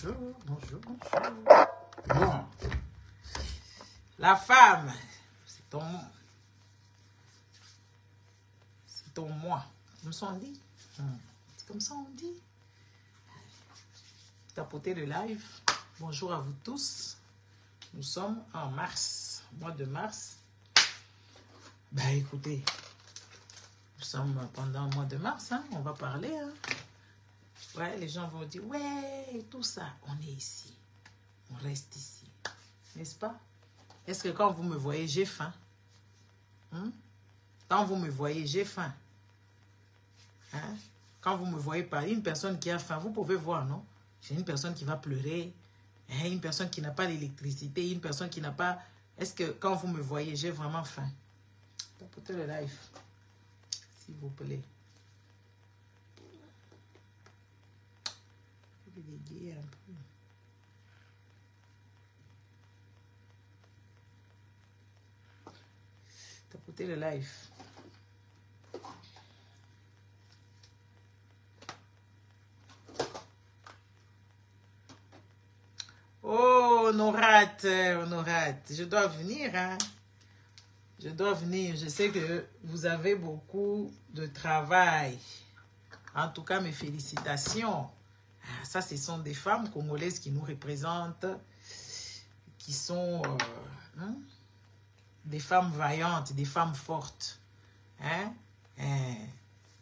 bonjour, bonjour, bonjour. Bon. La femme, c'est ton moi. Comme ça on dit. C'est comme ça on dit. Tapoter le live. Bonjour à vous tous. Nous sommes en mars, mois de mars. Ben écoutez, nous sommes pendant le mois de mars, hein, on va parler. Hein. Ouais, les gens vont dire, ouais, tout ça, on est ici. On reste ici. N'est-ce pas? Est-ce que quand vous me voyez, j'ai faim? Quand vous me voyez, j'ai faim. Hein? Quand vous me voyez pas, une personne qui a faim, vous pouvez voir, non? C'est une personne qui va pleurer, hein? Une personne qui n'a pas l'électricité, une personne qui n'a pas... Est-ce que quand vous me voyez, j'ai vraiment faim? Tapotez le live, s'il vous plaît. Je vais dégayer un peu. Tapotez le live. Oh, Honorate, je dois venir, hein. Je dois venir. Je sais que vous avez beaucoup de travail. En tout cas, mes félicitations. Ça, ce sont des femmes congolaises qui nous représentent, qui sont des femmes vaillantes, des femmes fortes. Hein?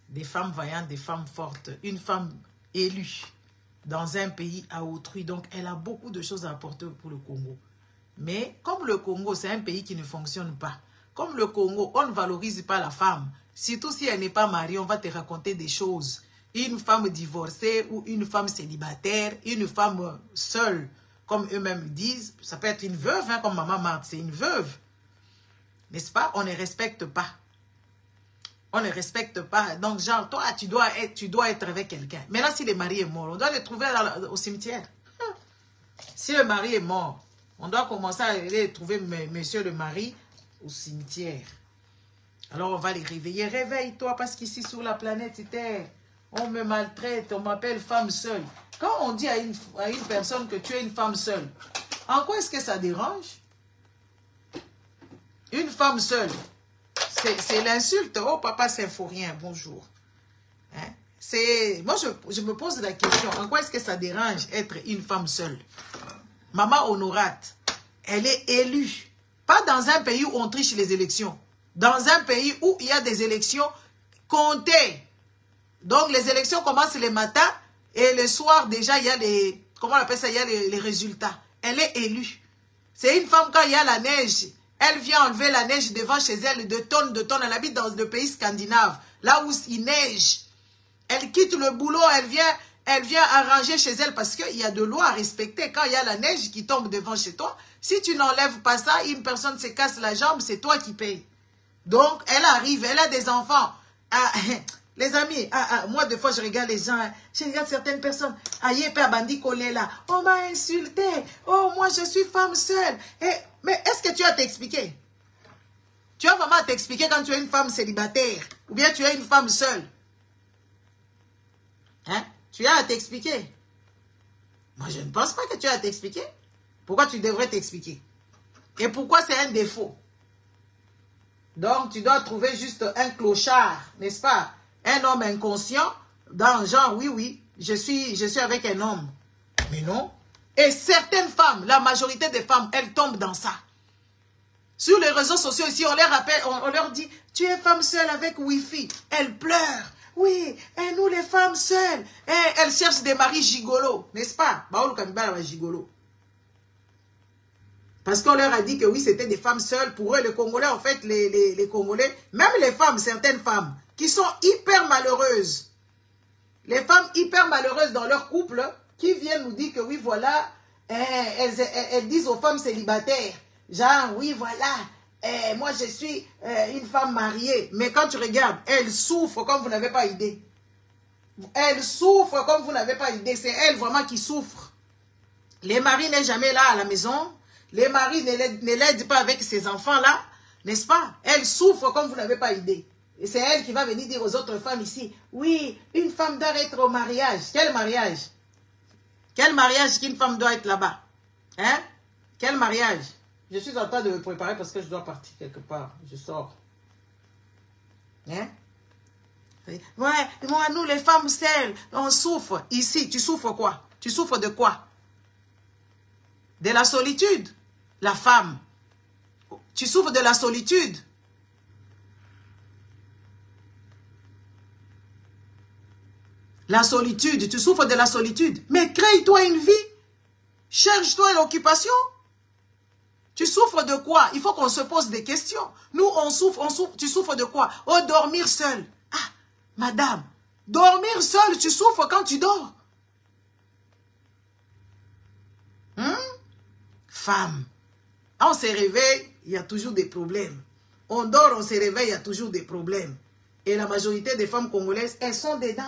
Des femmes vaillantes, des femmes fortes. Une femme élue dans un pays à autrui. Donc, elle a beaucoup de choses à apporter pour le Congo. Mais comme le Congo, c'est un pays qui ne fonctionne pas. Comme le Congo, on ne valorise pas la femme. Surtout si elle n'est pas mariée, on va te raconter des choses. Une femme divorcée ou une femme célibataire, une femme seule, comme eux-mêmes disent, ça peut être une veuve, hein, comme Maman Marthe, c'est une veuve. N'est-ce pas? On ne respecte pas. On ne respecte pas. Donc, genre, toi, tu dois être avec quelqu'un. Mais là, si le mari est mort, on doit le trouver au cimetière. Si le mari est mort, on doit commencer à aller trouver monsieur le mari au cimetière. Alors, on va les réveiller. Réveille-toi, parce qu'ici, sur la planète Terre, on me maltraite, on m'appelle femme seule. Quand on dit à une personne que tu es une femme seule, en quoi est-ce que ça dérange? Une femme seule, c'est l'insulte. Oh, papa symphorien, bonjour. Hein? Moi, je me pose la question, en quoi est-ce que ça dérange être une femme seule? Maman Honorate, elle est élue. Pas dans un pays où on triche les élections. Dans un pays où il y a des élections comptées. Donc, les élections commencent le matin et le soir, déjà, il y a les... Comment on appelle ça? Il y a les résultats. Elle est élue. C'est une femme, quand il y a la neige, elle vient enlever la neige devant chez elle de tonnes. Elle habite dans le pays scandinave, là où il neige. Elle quitte le boulot, elle vient arranger chez elle parce qu'il y a de lois à respecter. Quand il y a la neige qui tombe devant chez toi, si tu n'enlèves pas ça, une personne se casse la jambe, c'est toi qui payes. Donc, elle arrive, elle a des enfants. Les amis, moi, des fois, je regarde les gens, je regarde certaines personnes. On m'a insulté. Oh, moi, je suis femme seule. Mais est-ce que tu as t'expliquer? Tu as vraiment à t'expliquer quand tu es une femme célibataire ou bien tu es une femme seule? Hein? Tu as à t'expliquer. Moi, je ne pense pas que tu as à t'expliquer. Pourquoi tu devrais t'expliquer? Et pourquoi c'est un défaut? Donc, tu dois trouver juste un clochard, n'est-ce pas? Un homme inconscient, dans le genre, oui, je suis avec un homme. Mais non. Et certaines femmes, la majorité des femmes, elles tombent dans ça. Sur les réseaux sociaux ici, on leur rappelle, on leur dit, tu es femme seule avec Wi-Fi. Elles pleurent. Oui, et nous les femmes seules. Et elles cherchent des maris gigolos, n'est-ce pas? Gigolo. Parce qu'on leur a dit que oui, c'était des femmes seules. Pour eux, les Congolais, en fait, les Congolais, même les femmes, certaines femmes, qui sont hyper malheureuses. Les femmes hyper malheureuses dans leur couple, qui viennent nous dire que oui, voilà, elles disent aux femmes célibataires, genre, oui, voilà, moi je suis une femme mariée. Mais quand tu regardes, elles souffrent comme vous n'avez pas idée. Elles souffrent comme vous n'avez pas idée. C'est elles vraiment qui souffrent. Les maris n'est jamais là à la maison. Les maris ne l'aident pas avec ces enfants-là, n'est-ce pas? Elles souffrent comme vous n'avez pas idée. Et c'est elle qui va venir dire aux autres femmes ici, oui, une femme doit être au mariage. Quel mariage? Quel mariage qu'une femme doit être là-bas? Hein? Quel mariage? Je suis en train de me préparer parce que je dois partir quelque part. Je sors. Hein? Ouais, moi, nous les femmes seules, on souffre. Ici, tu souffres quoi? Tu souffres de quoi? De la solitude. La femme. Tu souffres de la solitude. La solitude, tu souffres de la solitude. Mais crée-toi une vie. Cherche-toi l'occupation. Tu souffres de quoi? Il faut qu'on se pose des questions. Nous, on souffre. Tu souffres de quoi? Oh, dormir seul. Ah, madame, dormir seul, tu souffres quand tu dors. Femme. On se réveille, il y a toujours des problèmes. On dort, on se réveille, il y a toujours des problèmes. Et la majorité des femmes congolaises, elles sont dedans.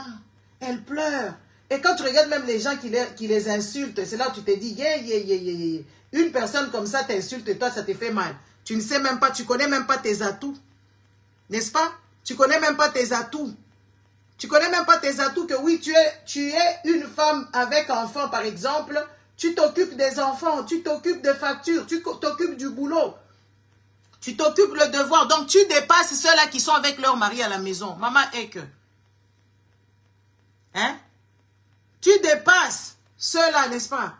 Elles pleurent. Et quand tu regardes même les gens qui les insultent, c'est là où tu te dis, une personne comme ça t'insulte et toi, ça te fait mal. Tu ne sais même pas, tu connais même pas tes atouts. N'est-ce pas? Tu connais même pas tes atouts. Tu connais même pas tes atouts que oui, tu es une femme avec enfant, par exemple. Tu t'occupes des enfants, tu t'occupes de factures, tu t'occupes du boulot. Tu t'occupes le devoir. Donc, tu dépasses ceux-là qui sont avec leur mari à la maison. Maman est que. Hein? Tu dépasses ceux-là, n'est-ce pas?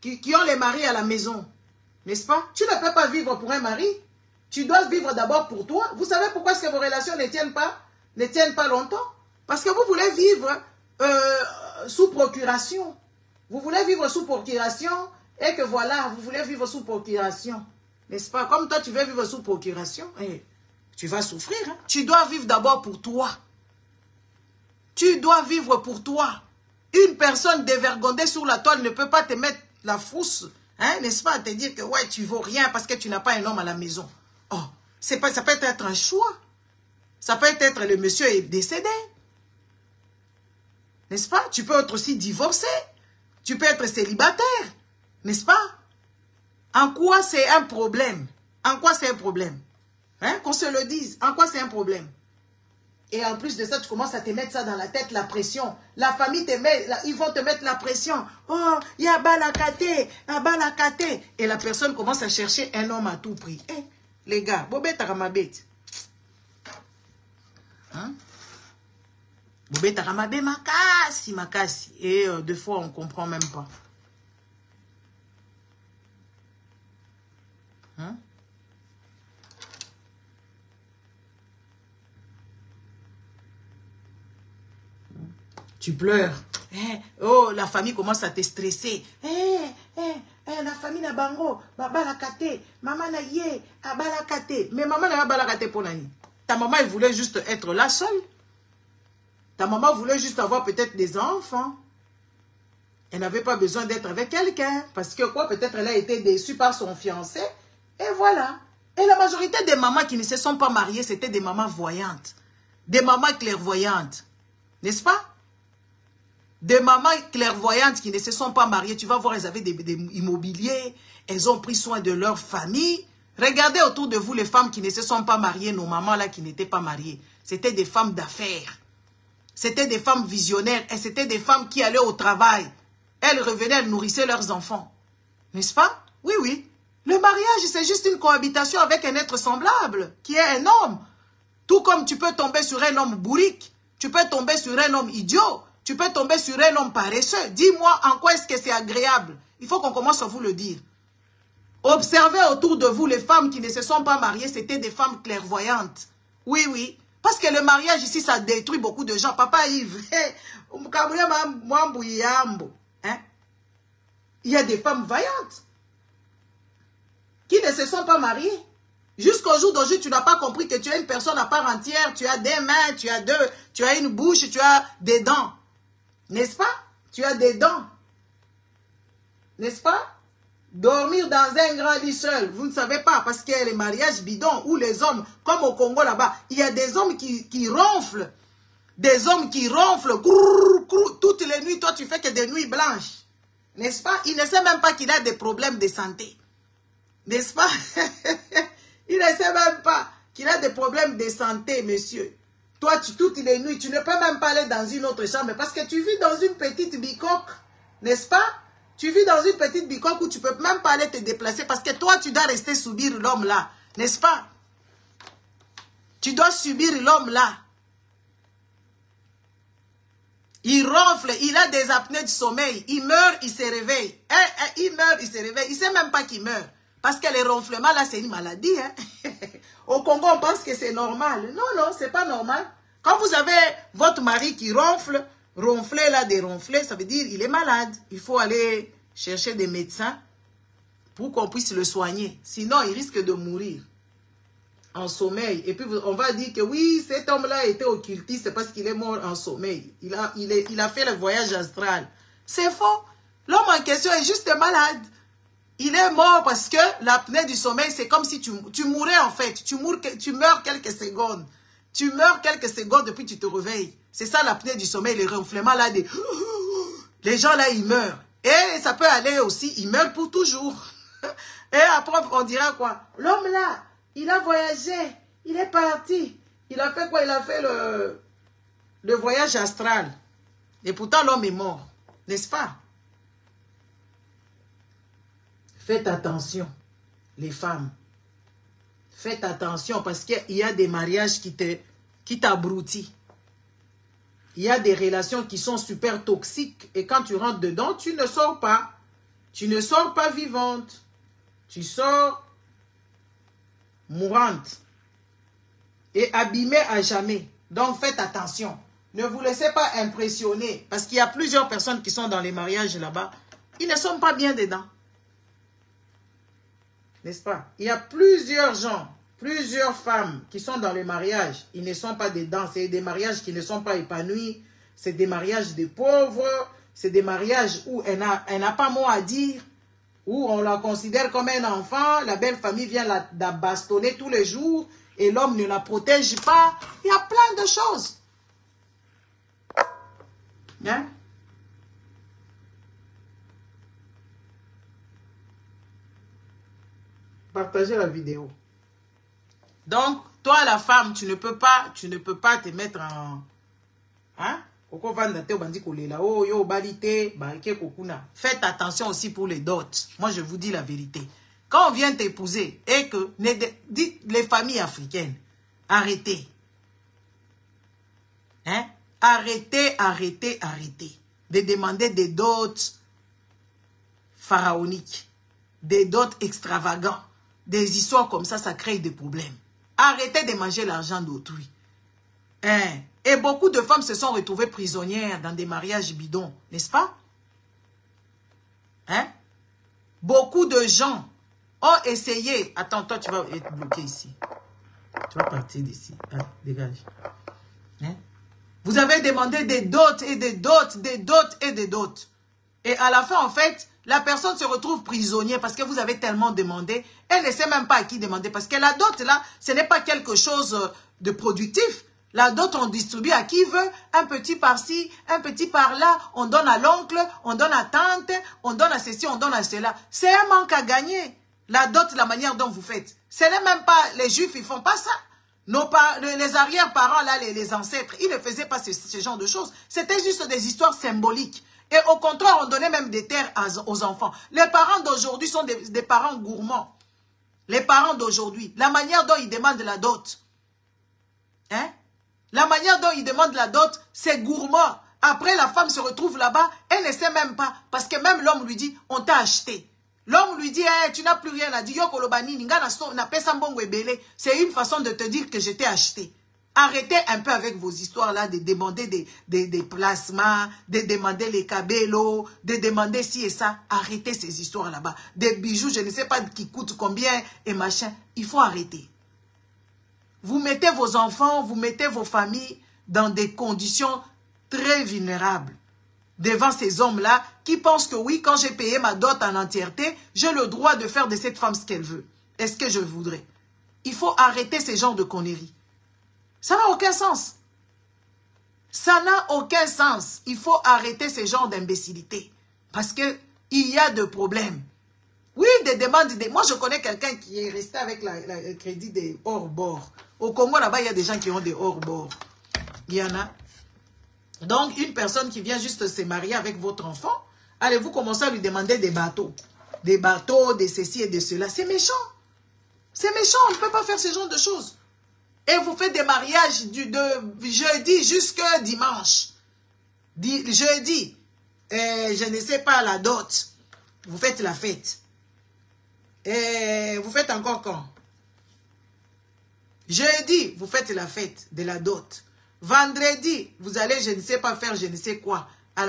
Qui ont les maris à la maison. N'est-ce pas? Tu ne peux pas vivre pour un mari. Tu dois vivre d'abord pour toi. Vous savez pourquoi est-ce que vos relations ne tiennent pas longtemps? Parce que vous voulez vivre sous procuration. Vous voulez vivre sous procuration et que voilà, vous voulez vivre sous procuration. N'est-ce pas? Comme toi, tu veux vivre sous procuration, tu vas souffrir. Hein? Tu dois vivre d'abord pour toi. Tu dois vivre pour toi. Une personne dévergondée sur la toile ne peut pas te mettre la frousse, hein, n'est-ce pas? Te dire que ouais, tu vaux rien parce que tu n'as pas un homme à la maison. Oh, ça peut être un choix. Ça peut être le monsieur est décédé. N'est-ce pas? Tu peux être aussi divorcé. Tu peux être célibataire. N'est-ce pas? En quoi c'est un problème? En quoi c'est un problème? Hein? Qu'on se le dise. En quoi c'est un problème? Et en plus de ça, tu commences à te mettre ça dans la tête, la pression. La famille te met, ils vont te mettre la pression. Oh, il y a balakate. Et la personne commence à chercher un homme à tout prix. Eh, les gars, bobé taramabet. Hein? Bobé taramabé makasi. Et des fois, on ne comprend même pas. Hein? Tu pleures. Oh, la famille commence à te stresser. La famille na bango, balakate, maman na ye, balakate. Mais maman n'a pas balakate pour nani. Ta maman, elle voulait juste être là seule. Ta maman voulait juste avoir peut-être des enfants. Elle n'avait pas besoin d'être avec quelqu'un. Parce que quoi, peut-être elle a été déçue par son fiancé. Et voilà. Et la majorité des mamans qui ne se sont pas mariées, c'était des mamans voyantes. Des mamans clairvoyantes. N'est-ce pas? Des mamans clairvoyantes qui ne se sont pas mariées, tu vas voir, elles avaient des immobiliers, elles ont pris soin de leur famille. Regardez autour de vous les femmes qui ne se sont pas mariées, nos mamans là qui n'étaient pas mariées. C'était des femmes d'affaires. C'était des femmes visionnaires et c'était des femmes qui allaient au travail. Elles revenaient, elles nourrissaient leurs enfants. N'est-ce pas? Oui, oui. Le mariage, c'est juste une cohabitation avec un être semblable, qui est un homme. Tout comme tu peux tomber sur un homme bourrique, tu peux tomber sur un homme idiot, tu peux tomber sur un homme paresseux. Dis-moi en quoi est-ce que c'est agréable. Il faut qu'on commence à vous le dire. Observez autour de vous les femmes qui ne se sont pas mariées, c'était des femmes clairvoyantes. Oui, oui. Parce que le mariage ici, ça détruit beaucoup de gens. Papa Yves, hein? Il y a des femmes vaillantes qui ne se sont pas mariées. Jusqu'au jour d'aujourd'hui, tu n'as pas compris que tu es une personne à part entière. Tu as des mains, tu as une bouche, tu as des dents. N'est-ce pas? Tu as des dents. N'est-ce pas? Dormir dans un grand lit seul, vous ne savez pas, parce qu'il y a les mariages bidons où les hommes, comme au Congo là-bas, il y a des hommes qui ronflent. Des hommes qui ronflent. Toutes les nuits, toi tu fais que des nuits blanches. N'est-ce pas? Il ne sait même pas qu'il a des problèmes de santé. N'est-ce pas? Il ne sait même pas qu'il a des problèmes de santé, monsieur. Toi, toutes les nuits, tu ne peux même pas aller dans une autre chambre parce que tu vis dans une petite bicoque, n'est-ce pas? Tu vis dans une petite bicoque où tu ne peux même pas aller te déplacer parce que toi, tu dois rester subir l'homme là. N'est-ce pas? Tu dois subir l'homme là. Il ronfle, il a des apnées de sommeil. Il meurt, il se réveille. Il meurt, il se réveille. Il ne sait même pas qu'il meurt. Parce que les ronflements là, c'est une maladie. Hein? Au Congo, on pense que c'est normal. Non, non, c'est pas normal. Quand vous avez votre mari qui ronfle, ronfler là, déronfler, ça veut dire il est malade. Il faut aller chercher des médecins pour qu'on puisse le soigner. Sinon, il risque de mourir en sommeil. Et puis, on va dire que oui, cet homme-là était occultiste parce qu'il est mort en sommeil. Il a fait le voyage astral. C'est faux. L'homme en question est juste malade. Il est mort parce que l'apnée du sommeil, c'est comme si tu mourais en fait. Tu meurs quelques secondes. Tu meurs quelques secondes et puis tu te réveilles. C'est ça l'apnée du sommeil, les ronflements là. Les gens là, ils meurent. Et ça peut aller aussi, ils meurent pour toujours. Et après, on dira quoi? L'homme là, il a voyagé, il est parti. Il a fait quoi? Il a fait le voyage astral. Et pourtant, l'homme est mort. N'est-ce pas? Faites attention, les femmes. Faites attention parce qu'il y a des mariages qui t'abrutit. Il y a des relations qui sont super toxiques. Et quand tu rentres dedans, tu ne sors pas. Tu ne sors pas vivante. Tu sors mourante. Et abîmée à jamais. Donc faites attention. Ne vous laissez pas impressionner. Parce qu'il y a plusieurs personnes qui sont dans les mariages là-bas. Ils ne sont pas bien dedans. N'est-ce pas? Il y a plusieurs gens, plusieurs femmes qui sont dans les mariages. Ils ne sont pas dedans. C'est des mariages qui ne sont pas épanouis. C'est des mariages de pauvres. C'est des mariages où elle n'a pas mot à dire. Où on la considère comme un enfant. La belle famille vient la bastonner tous les jours. Et l'homme ne la protège pas. Il y a plein de choses. Hein? Partagez la vidéo. Donc, toi la femme, tu ne peux pas te mettre en... Hein? Faites attention aussi pour les dots. Moi, je vous dis la vérité. Quand on vient t'épouser et que les familles africaines, arrêtez. Hein? Arrêtez de demander des dots pharaoniques, des dots extravagants. Des histoires comme ça crée des problèmes. Arrêtez de manger l'argent d'autrui. Hein? Et beaucoup de femmes se sont retrouvées prisonnières dans des mariages bidons, n'est-ce pas? Hein? Beaucoup de gens ont essayé... Attends, toi, tu vas être bloqué ici. Tu vas partir d'ici. Allez, dégage. Hein? Vous avez demandé des dots et des dots, des dots et des dots. Et à la fin, en fait... La personne se retrouve prisonnière parce que vous avez tellement demandé. Elle ne sait même pas à qui demander. Parce que la dot, là, ce n'est pas quelque chose de productif. La dot, on distribue à qui veut. Un petit par-ci, un petit par-là. On donne à l'oncle, on donne à tante, on donne à ceci, on donne à cela. C'est un manque à gagner. La dot, la manière dont vous faites. Ce n'est même pas... Les juifs, ils ne font pas ça. Les arrière-parents, là, les ancêtres, ils ne faisaient pas ce genre de choses. C'était juste des histoires symboliques. Et au contraire, on donnait même des terres aux enfants. Les parents d'aujourd'hui sont des parents gourmands. Les parents d'aujourd'hui, la manière dont ils demandent la dot. Hein? La manière dont ils demandent la dot, c'est gourmand. Après, la femme se retrouve là-bas, elle ne sait même pas. Parce que même l'homme lui dit, on t'a acheté. L'homme lui dit, hey, tu n'as plus rien à dire. C'est une façon de te dire que je t'ai acheté. Arrêtez un peu avec vos histoires-là de demander des placements, de demander les cabellos, de demander ci et ça. Arrêtez ces histoires là-bas. Des bijoux, je ne sais pas qui coûtent combien et machin. Il faut arrêter. Vous mettez vos enfants, vous mettez vos familles dans des conditions très vulnérables. Devant ces hommes-là qui pensent que oui, quand j'ai payé ma dot en entièreté, j'ai le droit de faire de cette femme ce qu'elle veut. Est-ce que je voudrais? Il faut arrêter ces genres de conneries. Ça n'a aucun sens. Ça n'a aucun sens. Il faut arrêter ce genre d'imbécilité. Parce qu'il y a de problèmes. Oui, des demandes. Moi, je connais quelqu'un qui est resté avec le crédit des hors-bord. Au Congo, là-bas, il y a des gens qui ont des hors-bord. Il y en a. Donc, une personne qui vient juste se marier avec votre enfant, Allez, vous commencez à lui demander des bateaux. Des bateaux, de ceci et de cela. C'est méchant. C'est méchant, on ne peut pas faire ce genre de choses. Et vous faites des mariages de jeudi jusqu'à dimanche. Jeudi, je ne sais pas, la dot. Vous faites la fête. Et vous faites encore quand? Jeudi, vous faites la fête de la dot. Vendredi, vous allez, je ne sais pas faire, je ne sais quoi.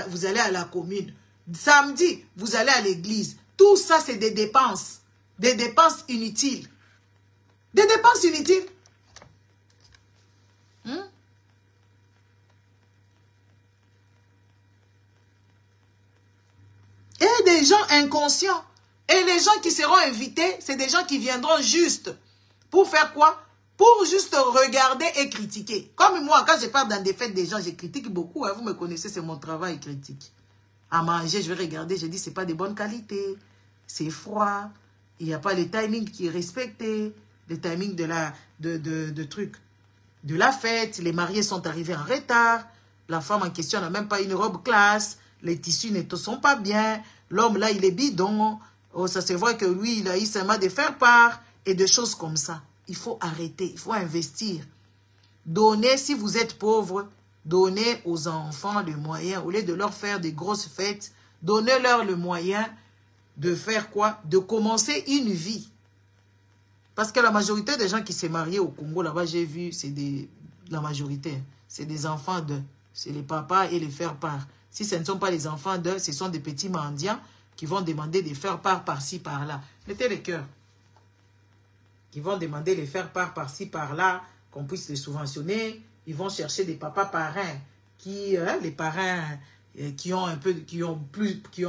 Vous allez à la commune. Samedi, vous allez à l'église. Tout ça, c'est des dépenses. Des dépenses inutiles. Des dépenses inutiles. Et des gens inconscients. Et les gens qui seront invités, c'est des gens qui viendront juste. Pour faire quoi? Pour juste regarder et critiquer. Comme moi, quand je pars dans des fêtes des gens, je critique beaucoup. Hein, vous me connaissez, c'est mon travail, critique. À manger, je vais regarder, je dis, c'est pas de bonne qualité. C'est froid. Il n'y a pas le timing qui est respecté. Le timing de la fête. Les mariés sont arrivés en retard. La femme en question n'a même pas une robe classe. Les tissus ne sont pas bien. L'homme, là, il est bidon. Oh, ça se voit que lui, il a eu seulement de faire part. Et des choses comme ça. Il faut arrêter. Il faut investir. Donnez, si vous êtes pauvre, donnez aux enfants les moyens. Au lieu de leur faire des grosses fêtes, donnez-leur le moyen de faire quoi? De commencer une vie. Parce que la majorité des gens qui s'est mariés au Congo, là-bas, j'ai vu, c'est la majorité. C'est des enfants c'est les papas et les faire-part. Si ce ne sont pas les enfants ce sont des petits mendiants qui vont demander de faire part par-ci, par-là. Mettez les cœurs. Qui vont demander de faire part par-ci, par-là, qu'on puisse les subventionner. Ils vont chercher des papas parrains, les parrains qui ont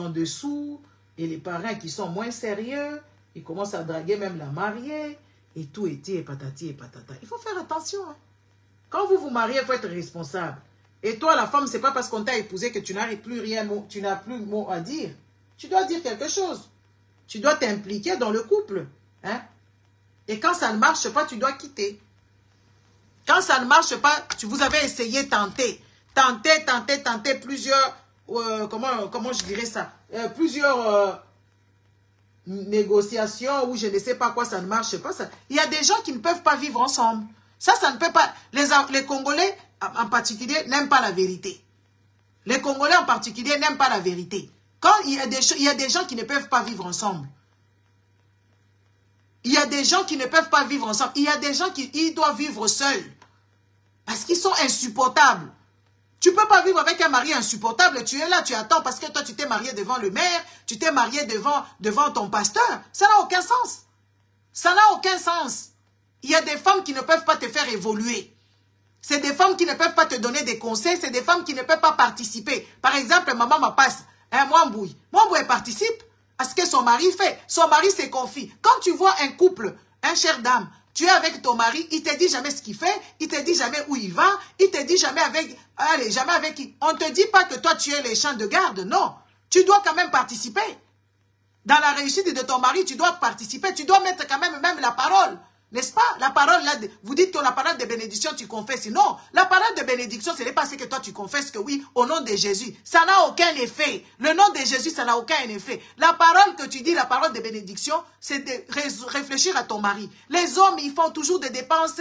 dessous, et les parrains qui sont moins sérieux. Ils commencent à draguer même la mariée, et tout et patati et patata. Il faut faire attention. Hein. Quand vous vous mariez, il faut être responsable. Et toi, la femme, c'est pas parce qu'on t'a épousé que tu n'as plus rien, tu n'as plus de mots à dire. Tu dois dire quelque chose. Tu dois t'impliquer dans le couple. Hein? Et quand ça ne marche pas, tu dois quitter. Quand ça ne marche pas, vous avez essayé, tenter plusieurs, comment je dirais ça, plusieurs négociations ou je ne sais pas quoi, ça ne marche pas. Ça. Il y a des gens qui ne peuvent pas vivre ensemble. Ça ne peut pas. Les Congolais, en particulier, n'aiment pas la vérité. Les Congolais, en particulier, n'aiment pas la vérité. Quand il y a des gens qui ne peuvent pas vivre ensemble. Il y a des gens qui ne peuvent pas vivre ensemble. Il y a des gens qui doivent vivre seuls. Parce qu'ils sont insupportables. Tu ne peux pas vivre avec un mari insupportable. Tu es là, tu attends parce que toi, tu t'es marié devant le maire. Tu t'es marié devant ton pasteur. Ça n'a aucun sens. Ça n'a aucun sens. Il y a des femmes qui ne peuvent pas te faire évoluer. C'est des femmes qui ne peuvent pas te donner des conseils. C'est des femmes qui ne peuvent pas participer. Par exemple, maman m'apasse. Mwambouy participe à ce que son mari fait. Son mari se confie. Quand tu vois un couple, chère dame, tu es avec ton mari, il ne te dit jamais ce qu'il fait, il ne te dit jamais où il va, il ne te dit jamais avec qui. On ne te dit pas que toi tu es les champs de garde, non. Tu dois quand même participer. Dans la réussite de ton mari, tu dois participer, tu dois mettre quand même la parole. N'est-ce pas? La parole, là, vous dites que la parole de bénédiction, tu confesses. Non, la parole de bénédiction, ce n'est pas ce que toi, tu confesses que oui, au nom de Jésus. Ça n'a aucun effet. Le nom de Jésus, ça n'a aucun effet. La parole que tu dis, la parole de bénédiction, c'est de réfléchir à ton mari. Les hommes, ils font toujours des dépenses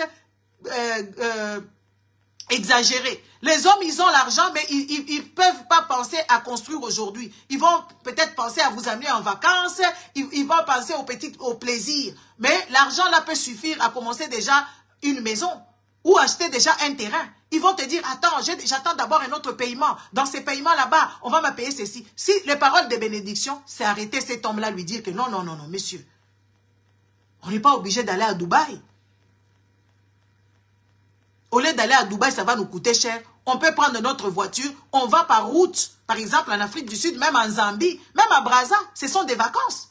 exagérées. Les hommes, ils ont l'argent, mais ils ne peuvent pas penser à construire aujourd'hui. Ils vont peut-être penser à vous amener en vacances, ils vont penser au plaisir. Mais l'argent là peut suffire à commencer déjà une maison ou acheter déjà un terrain. Ils vont te dire, attends, j'attends d'abord un autre paiement. Dans ces paiements là-bas, on va me payer ceci. Si les paroles de bénédiction, c'est arrêter cet homme-là, lui dire que non, monsieur. On n'est pas obligé d'aller à Dubaï. Au lieu d'aller à Dubaï, ça va nous coûter cher. On peut prendre notre voiture, on va par route, par exemple en Afrique du Sud, même en Zambie, même à Brazza, ce sont des vacances.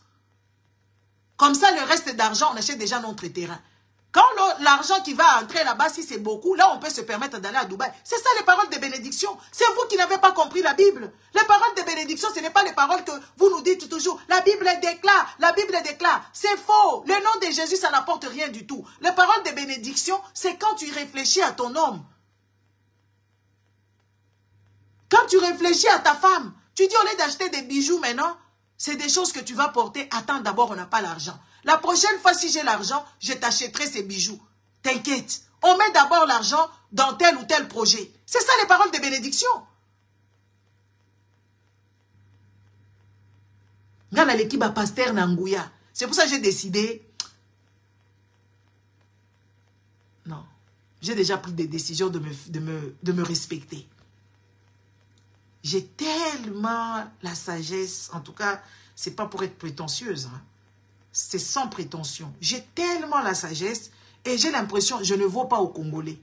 Comme ça, le reste d'argent, on achète déjà notre terrain. Quand l'argent qui va entrer là-bas, si c'est beaucoup, là, on peut se permettre d'aller à Dubaï. C'est ça les paroles de bénédiction. C'est vous qui n'avez pas compris la Bible. Les paroles de bénédiction, ce n'est pas les paroles que vous nous dites toujours. La Bible déclare, la Bible déclare. C'est faux. Le nom de Jésus, ça n'apporte rien du tout. Les paroles de bénédiction, c'est quand tu réfléchis à ton homme. Quand tu réfléchis à ta femme, Tu dis, au lieu d'acheter des bijoux maintenant, c'est des choses que tu vas porter. Attends, d'abord, on n'a pas l'argent. La prochaine fois, si j'ai l'argent, je t'achèterai ces bijoux. T'inquiète. On met d'abord l'argent dans tel ou tel projet. C'est ça les paroles de bénédiction. Dans l'équipe à Pasteur Nangouya. C'est pour ça que j'ai décidé. Non. J'ai déjà pris des décisions de me respecter. J'ai tellement la sagesse. En tout cas, c'est pas pour être prétentieuse. Hein. C'est sans prétention. J'ai tellement la sagesse et j'ai l'impression que je ne vaux pas aux Congolais.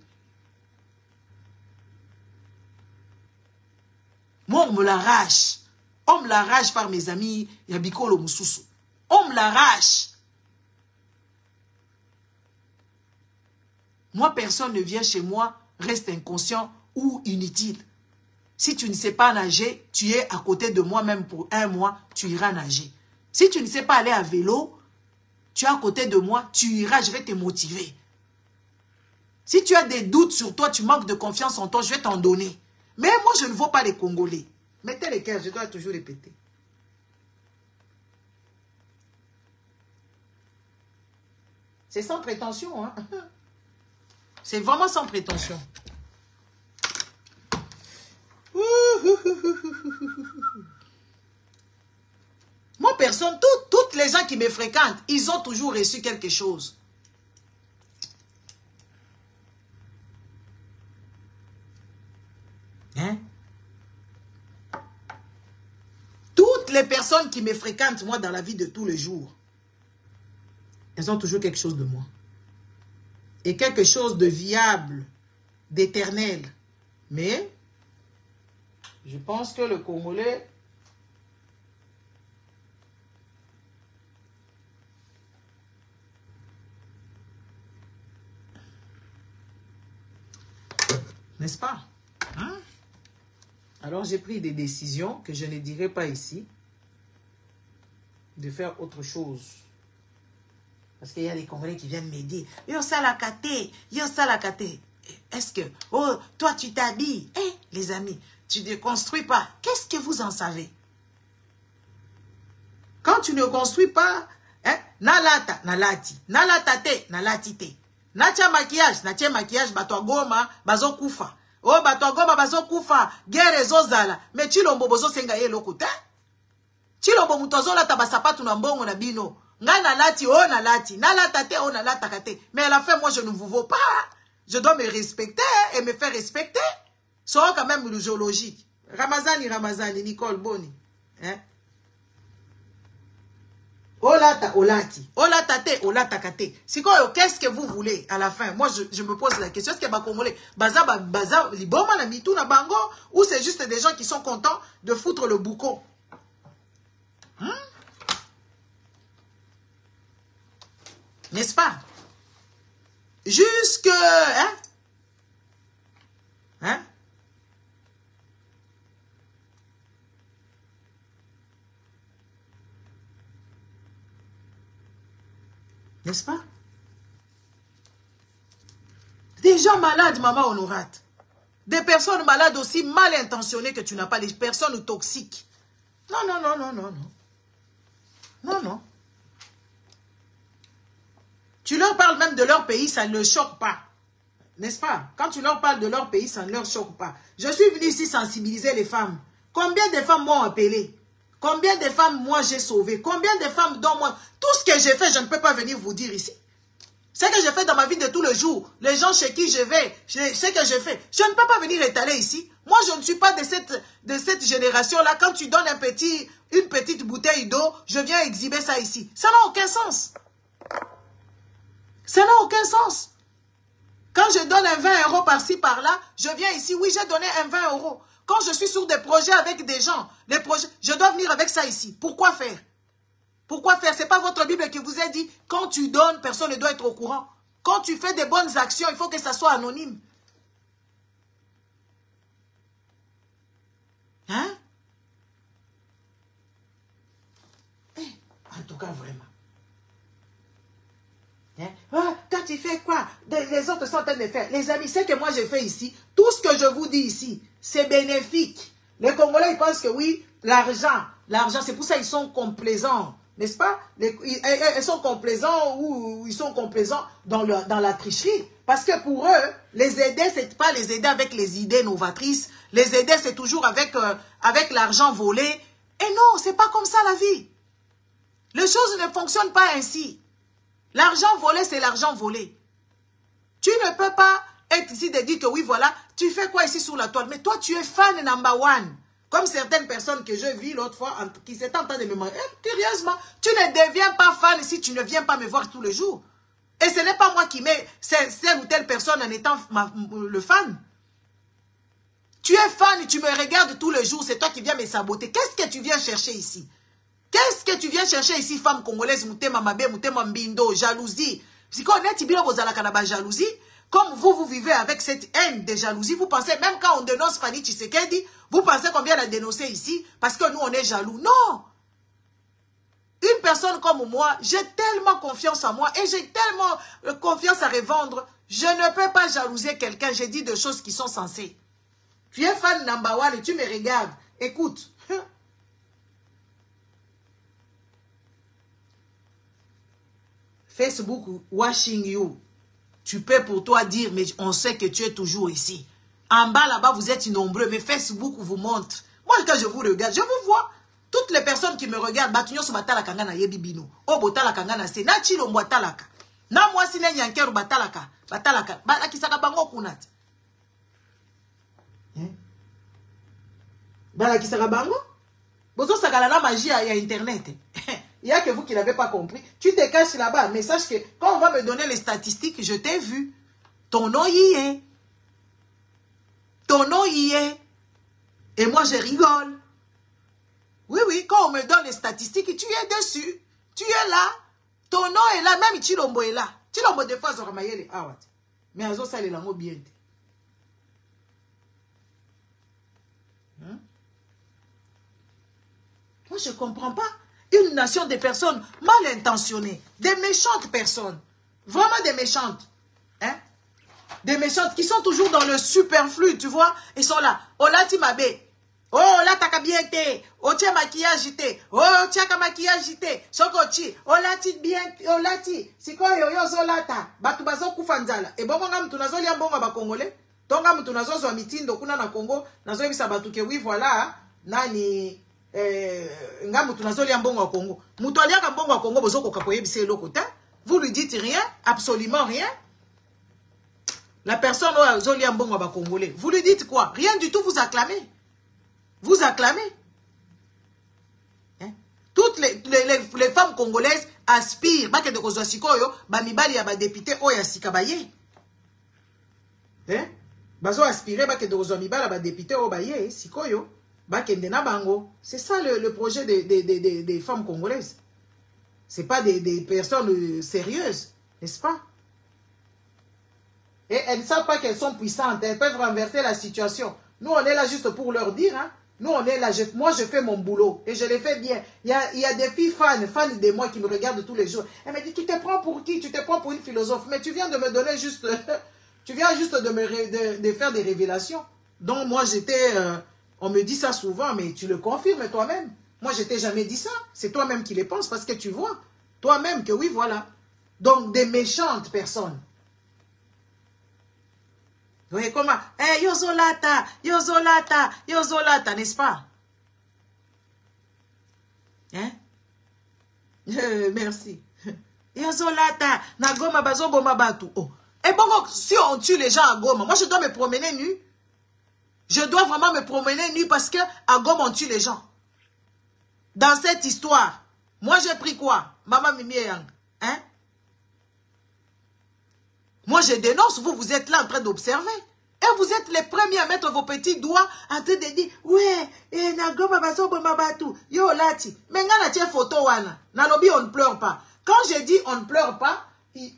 Moi, on me l'arrache. On me l'arrache par mes amis Yabikolo Moussousou. On me l'arrache. Moi, personne ne vient chez moi, reste inconscient ou inutile. Si tu ne sais pas nager, tu es à côté de moi même pour 1 mois, tu iras nager. Si tu ne sais pas aller à vélo, tu es à côté de moi, tu iras, je vais te motiver. Si tu as des doutes sur toi, tu manques de confiance en toi, je vais t'en donner. Mais moi, je ne vaux pas les Congolais. Mettez les cœurs, je dois toujours répéter. C'est sans prétention, hein. C'est vraiment sans prétention. Moi, personne, toutes les gens qui me fréquentent, ils ont toujours reçu quelque chose. Hein? Toutes les personnes qui me fréquentent, moi, dans la vie de tous les jours, elles ont toujours quelque chose de moi. Et quelque chose de viable, d'éternel. Mais, je pense que le Congolais... N'est-ce pas? Hein? Alors, j'ai pris des décisions que je ne dirai pas ici. De faire autre chose. Parce qu'il y a des Congolais qui viennent me dire, yo ça la kate, yo ça la kate. Est-ce que, oh, toi tu t'habilles? Eh, les amis, tu ne construis pas. Qu'est-ce que vous en savez? Quand tu ne construis pas, hein, nalata, nalati, nalatate, nalatite. Natia maquillage, bato goma, bazo kufa. Oh, bato goma, bazo kufa, guerre zozala. Mais tu l'ombo bozo senga ye lokuta. Tu l'ombo mutozo la tabasapatu na mbongo na bino. Nga nalati, oh nalati, nalatate, oh nalatakate. Mais à la fin, moi, je ne vous vaux pas. Je dois me respecter et me faire respecter. Sois quand même le géologique. Ramazani, Nicole Boni. Hein? Olata, olati. Olatate, olatakate. Si quoi, qu'est-ce que vous voulez à la fin? Moi, je me pose la question. Est-ce que Congolais, baza, liboma na mitou na bango, ou c'est juste des gens qui sont contents de foutre le boucon? Hein? N'est-ce pas? Jusque... Hein? Hein? N'est-ce pas? Des gens malades, maman Honorate. Des personnes malades aussi mal intentionnées que tu n'as pas. Des personnes toxiques. Non, non, non, non, non, non. Non, non. Tu leur parles même de leur pays, ça ne leur choque pas. N'est-ce pas? Quand tu leur parles de leur pays, ça ne leur choque pas. Je suis venu ici sensibiliser les femmes. Combien de femmes m'ont appelé? Combien de femmes, moi, j'ai sauvé? Combien de femmes, dont moi... Tout ce que j'ai fait, je ne peux pas venir vous dire ici. Ce que j'ai fait dans ma vie de tous les jours, les gens chez qui je vais, ce que j'ai fait, je ne peux pas venir étaler ici. Moi, je ne suis pas de cette génération-là. Quand tu donnes une petite bouteille d'eau, je viens exhiber ça ici. Ça n'a aucun sens. Ça n'a aucun sens. Quand je donne un 20 € par-ci, par-là, je viens ici. Oui, j'ai donné un 20 €. Quand je suis sur des projets avec des gens, les projets, je dois venir avec ça ici. Pourquoi faire? Pourquoi faire? Ce n'est pas votre Bible qui vous a dit, quand tu donnes, personne ne doit être au courant. Quand tu fais des bonnes actions, il faut que ça soit anonyme. Hein? En tout cas, vraiment. Hein? Ah, quand tu fais quoi? Les autres sont en train de faire. Les amis, ce que moi je fais ici, tout ce que je vous dis ici, c'est bénéfique. Les Congolais, ils pensent que oui, L'argent, c'est pour ça qu'ils sont complaisants, n'est-ce pas? Ils sont complaisants ou ils sont complaisants dans la tricherie. Parce que pour eux, les aider, c'est pas les aider avec les idées novatrices. Les aider, c'est toujours avec l'argent volé. Et non, c'est pas comme ça la vie. Les choses ne fonctionnent pas ainsi. L'argent volé, c'est l'argent volé. Tu ne peux pas être ici de dire que oui, voilà, tu fais quoi ici sur la toile? Mais toi, tu es fan number one. Comme certaines personnes que je vis l'autre fois, qui s'étaient en train de me demander, curieusement, tu ne deviens pas fan si tu ne viens pas me voir tous les jours. Et ce n'est pas moi qui mets telle ou telle personne en étant le fan. Tu es fan et tu me regardes tous les jours, c'est toi qui viens me saboter. Qu'est-ce que tu viens chercher ici? Qu'est-ce que tu viens chercher ici, femme congolaise, Moutema Mabe, Moutema Mbindo, jalousie? Si on est tibira bozalaka na ba jalousie, comme vous vivez avec cette haine de jalousie, vous pensez, même quand on dénonce Fanny Tshisekedi, vous pensez qu'on vient la dénoncer ici parce que nous, on est jaloux. Non! Une personne comme moi, j'ai tellement confiance en moi et j'ai tellement confiance à revendre, je ne peux pas jalouser quelqu'un. J'ai dit des choses qui sont sensées. Tu es fan number one et tu me regardes. Écoute. Facebook washing you. Tu peux pour toi dire, mais on sait que tu es toujours ici. En bas, là-bas, vous êtes nombreux, mais Facebook vous montre. Moi, quand je vous regarde, je vous vois. Toutes les personnes qui me regardent, batunyo su batalaka ngana yebibino. O botalaka ngana se. Na chilo mwatalaka. Na mwasi ne nyankeru batalaka. Batalaka. Balakisaka bango kunati. Balakisaka bango? Bozo sakala na magie ya internet. Il n'y a que vous qui n'avez pas compris. Tu te caches là-bas. Mais sache que quand on va me donner les statistiques, je t'ai vu. Ton nom y est. Ton nom y est. Et moi, je rigole. Oui, oui, quand on me donne les statistiques, tu es dessus. Tu es là. Ton nom est là. Même Chilombo est là. Chilombo, des fois, ça les awat. Mais azo ça les lango bien. Moi, je ne comprends pas. Une nation de personnes mal intentionnées. Des méchantes personnes. Vraiment des méchantes. Hein? Des méchantes qui sont toujours dans le superflu, tu vois. Ils sont là. Oh là, tu m'abais. Oh là, t'as bien été. Oh, tu as maquillage été. Oh, tu as maquillage été. Sokochi. Oh là, tu bien. Oh là, tu. C'est quoi, yo, yo, zolata. Batu bazo kufanzala. Et bon, ngam, tu nazo liam bonga ba congolais. Tonga, tu nazo zo mitindo kuna na Congo. Nazo yebisa batu ke oui, voilà. Nani. Ngamu tunazoli mbongo wa Congo. Mutu aliaka mbongo wa Congo bozoko kakoyebise eloko ta. Vous lui dites rien, absolument rien. La personne zoli mbongo wa Congolais. Vous lui dites quoi? Rien du tout, vous acclamez. Vous acclamez. Hein? Toutes les femmes congolaises aspirent ba ke de kozwa sikoyo ba mibali ya ba député oya sikabaye. Hein? Bazo aspirer ba ke de kozwa mibali ya ba député o baye sikoyo. C'est ça le projet des femmes congolaises. Ce n'est pas des personnes sérieuses, n'est-ce pas? Et elles ne savent pas qu'elles sont puissantes. Elles peuvent renverser la situation. Nous, on est là juste pour leur dire. Hein? Nous, on est là. Moi, je fais mon boulot. Et je le fais bien. Il y a des filles fans de moi qui me regardent tous les jours. Elles me disent, tu te prends pour qui? Tu te prends pour une philosophe. Mais tu viens de me donner juste... tu viens juste de faire des révélations. Donc, moi, j'étais... on me dit ça souvent, mais tu le confirmes toi-même. Moi, je t'ai jamais dit ça. C'est toi-même qui le penses parce que tu vois. Toi-même que oui, voilà. Donc, des méchantes personnes. Vous voyez comment? Eh, yozolata, yozolata, yozolata, n'est-ce pas? Hein? Merci. Yozolata, na Goma bazobo mabatu. Oh. Et bon, si on tue les gens à Goma, moi, je dois me promener nu. Je dois vraiment me promener nu parce que à Goma, on tue les gens. Dans cette histoire, moi, j'ai pris quoi? Maman Mimi Yang. Hein? Moi, je dénonce. Vous êtes là en train d'observer. Et vous êtes les premiers à mettre vos petits doigts en train de dire, ouais, et na Goma baso bomabatu. Yo, lati. Mais nga na tie photo wana. Na lobi, on ne pleure pas. Quand je dis on ne pleure pas,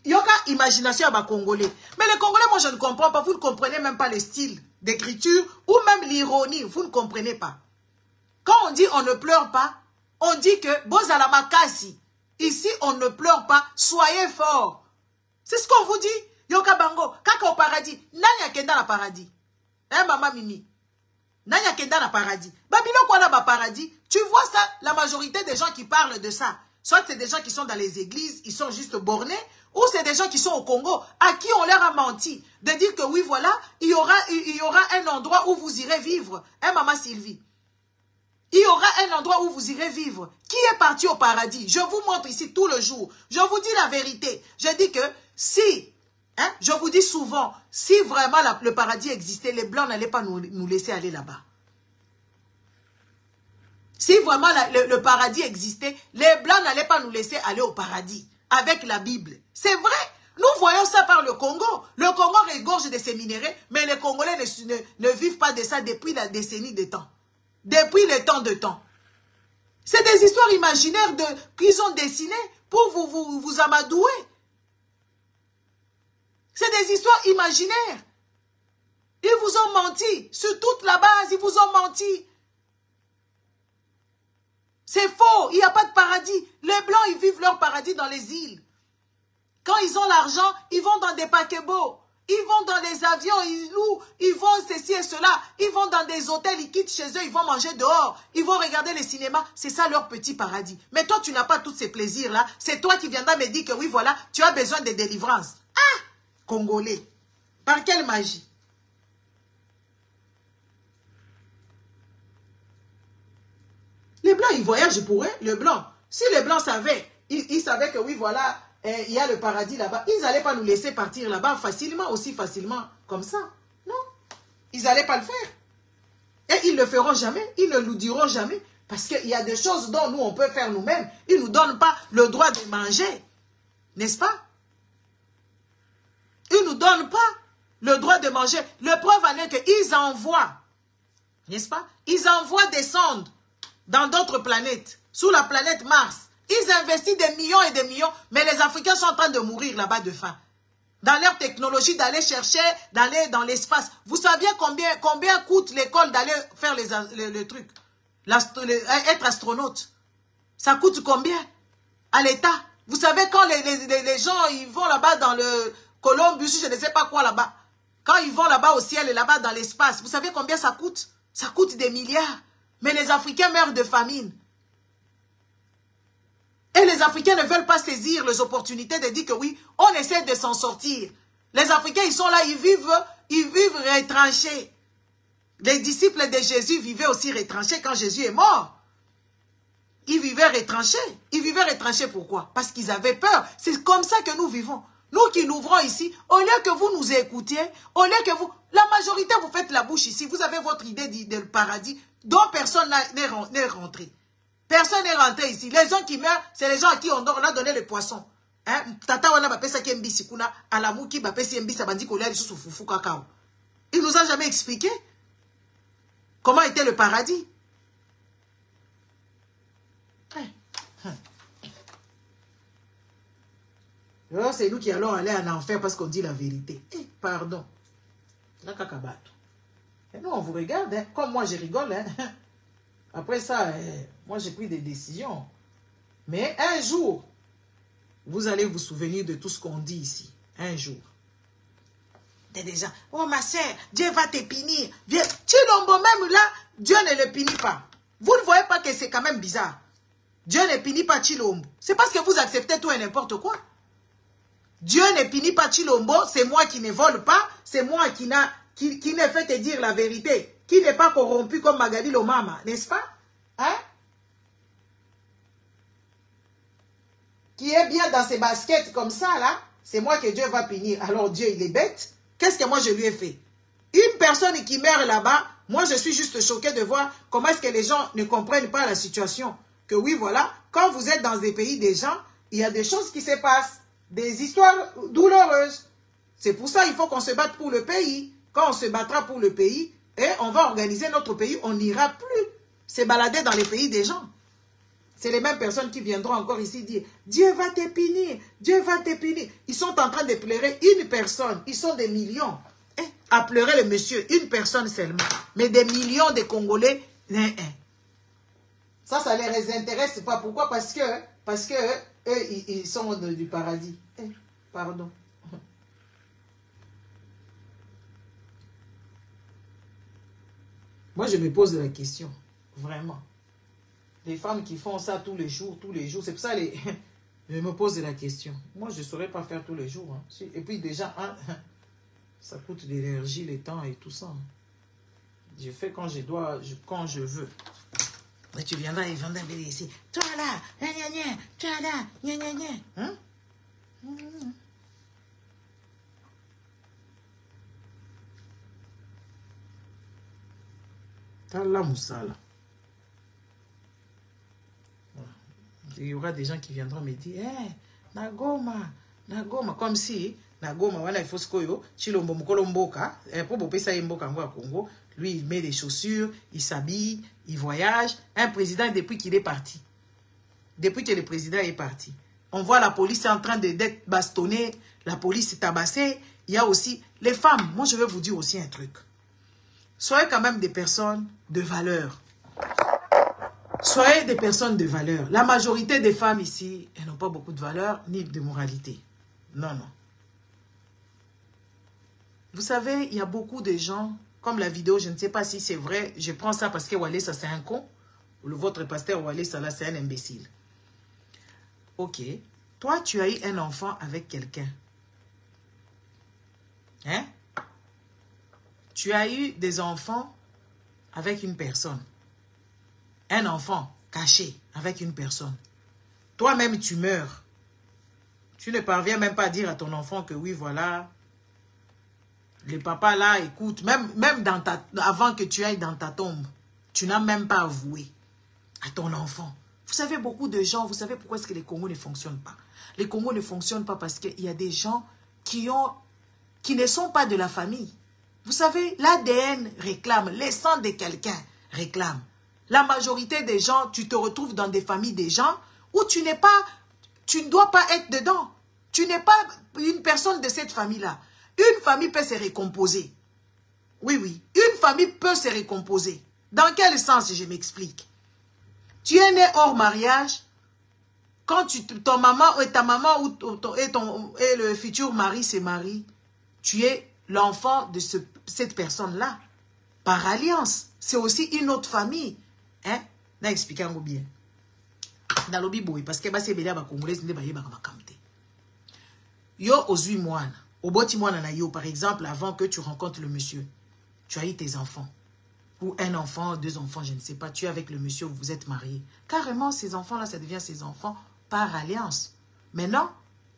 yoka imagination à ma Congolais. Mais les Congolais, moi, je ne comprends pas. Vous ne comprenez même pas le style d'écriture ou même l'ironie. Vous ne comprenez pas. Quand on dit on ne pleure pas, on dit que bozala makasi. Ici, on ne pleure pas. Soyez forts. C'est ce qu'on vous dit. Yoka bango, kaka au paradis. Nani akenda la paradis? Hein, maman Mimi? Nanya kenda na paradis. Babilo quoi na ba paradis? Tu vois ça, la majorité des gens qui parlent de ça, soit c'est des gens qui sont dans les églises, ils sont juste bornés, ou c'est des gens qui sont au Congo, à qui on leur a menti, de dire que oui, voilà, il y aura un endroit où vous irez vivre. Hein, Maman Sylvie? Il y aura un endroit où vous irez vivre. Qui est parti au paradis? Je vous montre ici tout le jour. Je vous dis la vérité. Je dis que si, hein, je vous dis souvent, si vraiment le paradis existait, les Blancs n'allaient pas nous laisser aller là-bas. Si vraiment le paradis existait, les Blancs n'allaient pas nous laisser aller au paradis avec la Bible. C'est vrai. Nous voyons ça par le Congo. Le Congo regorge de ces minéraux, mais les Congolais ne vivent pas de ça depuis la décennie de temps. Depuis le temps de temps. C'est des histoires imaginaires qu'ils ont dessinées pour vous amadouer. C'est des histoires imaginaires. Ils vous ont menti. Sur toute la base, ils vous ont menti. C'est faux. Il n'y a pas de paradis. Les Blancs, ils vivent leur paradis dans les îles. Quand ils ont l'argent, ils vont dans des paquebots. Ils vont dans les avions, ils louent, ils vont ceci et cela. Ils vont dans des hôtels, ils quittent chez eux, ils vont manger dehors. Ils vont regarder les cinémas. C'est ça leur petit paradis. Mais toi, tu n'as pas tous ces plaisirs-là. C'est toi qui viendras me dire que oui, voilà, tu as besoin de délivrance. Ah! Congolais. Par quelle magie? Les Blancs, ils voyagent pour eux. Les Blancs. Si les Blancs savaient, ils savaient que oui, voilà, il y a le paradis là-bas. Ils n'allaient pas nous laisser partir là-bas facilement, aussi facilement, comme ça. Non. Ils n'allaient pas le faire. Et ils ne le feront jamais. Ils ne nous diront jamais. Parce qu'il y a des choses dont nous, on peut faire nous-mêmes. Ils ne nous donnent pas le droit de manger. N'est-ce pas? Ils ne nous donnent pas le droit de manger. Le preuve en est qu'ils envoient, n'est-ce pas? Ils envoient des sondes dans d'autres planètes, sous la planète Mars. Ils investissent des millions et des millions, mais les Africains sont en train de mourir là-bas de faim. Dans leur technologie, d'aller chercher, d'aller dans l'espace. Vous saviez combien coûte l'école d'aller faire le truc? Être astronaute. Ça coûte combien à l'État? Vous savez quand les gens ils vont là-bas dans le Columbus, je ne sais pas quoi là-bas. Quand ils vont là-bas au ciel et là-bas dans l'espace, vous savez combien ça coûte? Ça coûte des milliards. Mais les Africains meurent de famine. Et les Africains ne veulent pas saisir les opportunités de dire que oui, on essaie de s'en sortir. Les Africains, ils sont là, ils vivent retranchés. Les disciples de Jésus vivaient aussi retranchés quand Jésus est mort. Ils vivaient retranchés. Ils vivaient retranchés pourquoi? Parce qu'ils avaient peur. C'est comme ça que nous vivons. Nous qui l'ouvrons ici, au lieu que vous nous écoutiez, au lieu que vous... La majorité, vous faites la bouche ici. Vous avez votre idée de paradis dont personne n'est rentré. Personne n'est rentré ici. Les gens qui meurent, c'est les gens à qui on a donné le poisson. Hein? Tata wana bapesa ki mbisi kuna alamuki bapesi mbisi bandi kolia lisusu fufu kakao. Il nous a jamais expliqué comment était le paradis. C'est nous qui allons aller en enfer parce qu'on dit la vérité. Pardon. Et nous, on vous regarde. Hein. Comme moi, je rigole. Hein. Après ça, moi, j'ai pris des décisions. Mais un jour, vous allez vous souvenir de tout ce qu'on dit ici. Un jour. Des gens, oh ma soeur, Dieu va te punir. Chilombo, même là, Dieu ne le punit pas. Vous ne voyez pas que c'est quand même bizarre. Dieu ne punit pas Chilombo. C'est parce que vous acceptez tout et n'importe quoi. Dieu ne punit pas Chilombo, c'est moi qui ne vole pas, c'est moi qui ne fait te dire la vérité, qui n'est pas corrompu comme Magali Lomama, n'est-ce pas? Hein? Qui est bien dans ses baskets comme ça, là, c'est moi que Dieu va punir. Alors Dieu, il est bête. Qu'est-ce que moi je lui ai fait? Une personne qui meurt là-bas, moi je suis juste choqué de voir comment est-ce que les gens ne comprennent pas la situation. Que oui, voilà, quand vous êtes dans des pays des gens, il y a des choses qui se passent. Des histoires douloureuses. C'est pour ça qu'il faut qu'on se batte pour le pays. Quand on se battra pour le pays, et on va organiser notre pays, on n'ira plus se balader dans les pays des gens. C'est les mêmes personnes qui viendront encore ici dire « Dieu va te punir, Dieu va te punir ». Ils sont en train de pleurer une personne. Ils sont des millions. À pleurer le monsieur, une personne seulement. Mais des millions de Congolais, ça ne les intéresse pas. Pourquoi? Parce que eux, ils sont du paradis. Pardon. Moi, je me pose la question. Vraiment. Les femmes qui font ça tous les jours. C'est pour ça que je me pose la question. Moi, je ne saurais pas faire tous les jours. Hein. Et puis déjà, ça coûte de l'énergie, le temps et tout ça. Je fais quand je dois, quand je veux. Mais tu viendras et viendras ici. Toi là, toi là, hein? T'as là, Moussala. Il y aura des gens qui viendront me dire, hey, Nagoma, comme si, Nagoma, voilà, il faut ce qu'il y a, Chilombo, Mkolomboka, pour bopé ça, Mboka, Congo, lui, il met des chaussures, il s'habille, il voyage. Un président, depuis qu'il est parti, depuis que le président est parti, on voit la police en train d'être bastonnée, la police est tabassée. Il y a aussi les femmes. Moi, je vais vous dire aussi un truc. Soyez quand même des personnes de valeur. Soyez des personnes de valeur. La majorité des femmes ici, elles n'ont pas beaucoup de valeur ni de moralité. Non, non. Vous savez, il y a beaucoup de gens, comme la vidéo, je ne sais pas si c'est vrai, je prends ça parce que Walé, ça c'est un con. Votre pasteur Walé, ça là, c'est un imbécile. Ok. Toi, tu as eu un enfant avec quelqu'un. Hein? Tu as eu des enfants avec une personne. Un enfant caché avec une personne. Toi-même, tu meurs. Tu ne parviens même pas à dire à ton enfant que oui, voilà, le papa là, écoute, même avant que tu ailles dans ta tombe, tu n'as même pas avoué à ton enfant. Vous savez, beaucoup de gens, vous savez pourquoi est-ce que les Congos ne fonctionnent pas? Les Congos ne fonctionnent pas parce qu'il y a des gens qui ne sont pas de la famille. Vous savez, l'ADN réclame, les sangs de quelqu'un réclame. La majorité des gens, tu te retrouves dans des familles des gens où tu ne dois pas être dedans. Tu n'es pas une personne de cette famille-là. Une famille peut se récomposer. Oui, oui. Une famille peut se récomposer. Dans quel sens, je m'explique? Tu es né hors mariage. Quand ton maman et ta maman et le futur mari se marient, tu es l'enfant de cette personne-là. Par alliance. C'est aussi une autre famille. Hein? N'a expliqué un bien. Dans le biboui, parce que c'est bien les Congolais ne pas y kamte. Yo ozui moana, oboti moana na yo par exemple avant que tu rencontres le monsieur. Tu as eu tes enfants ou un enfant, deux enfants, je ne sais pas, tu es avec le monsieur, vous êtes mariés. Carrément ces enfants-là, ça devient ses enfants par alliance. Maintenant,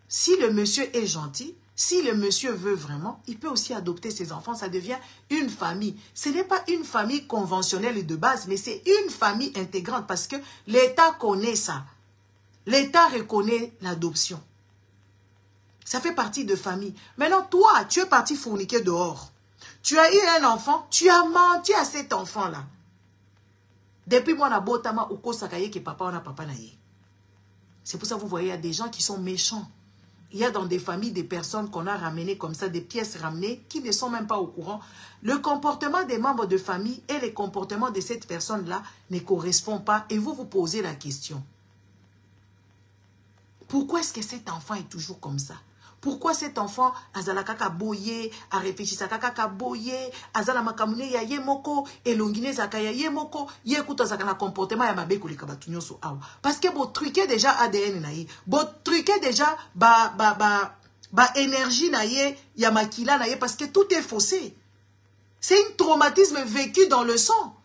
si le monsieur est gentil, si le monsieur veut vraiment, il peut aussi adopter ses enfants. Ça devient une famille. Ce n'est pas une famille conventionnelle et de base, mais c'est une famille intégrante parce que l'État connaît ça. L'État reconnaît l'adoption. Ça fait partie de famille. Maintenant, toi, tu es parti fourniquer dehors. Tu as eu un enfant, tu as menti à cet enfant-là. Depuis moi, na botama oko sakaye que papa on a papa na ye. C'est pour ça que vous voyez, il y a des gens qui sont méchants. Il y a dans des familles des personnes qu'on a ramenées comme ça, des pièces ramenées, qui ne sont même pas au courant. Le comportement des membres de famille et le comportement de cette personne-là ne correspondent pas. Et vous vous posez la question. Pourquoi est-ce que cet enfant est toujours comme ça? Pourquoi cet enfant, azala kaka boye, a réfléchi sa kaka boye, azala makamune ya yemoko, elongine zaka ya yemoko, yekuta zaka na comportement ya mabe koleka batunyo so awa. Parce que vous truquez déjà ADN na ye, vous truquez déjà énergie na ye, ya makila na ye, parce que tout est faussé. C'est un traumatisme vécu dans le sang.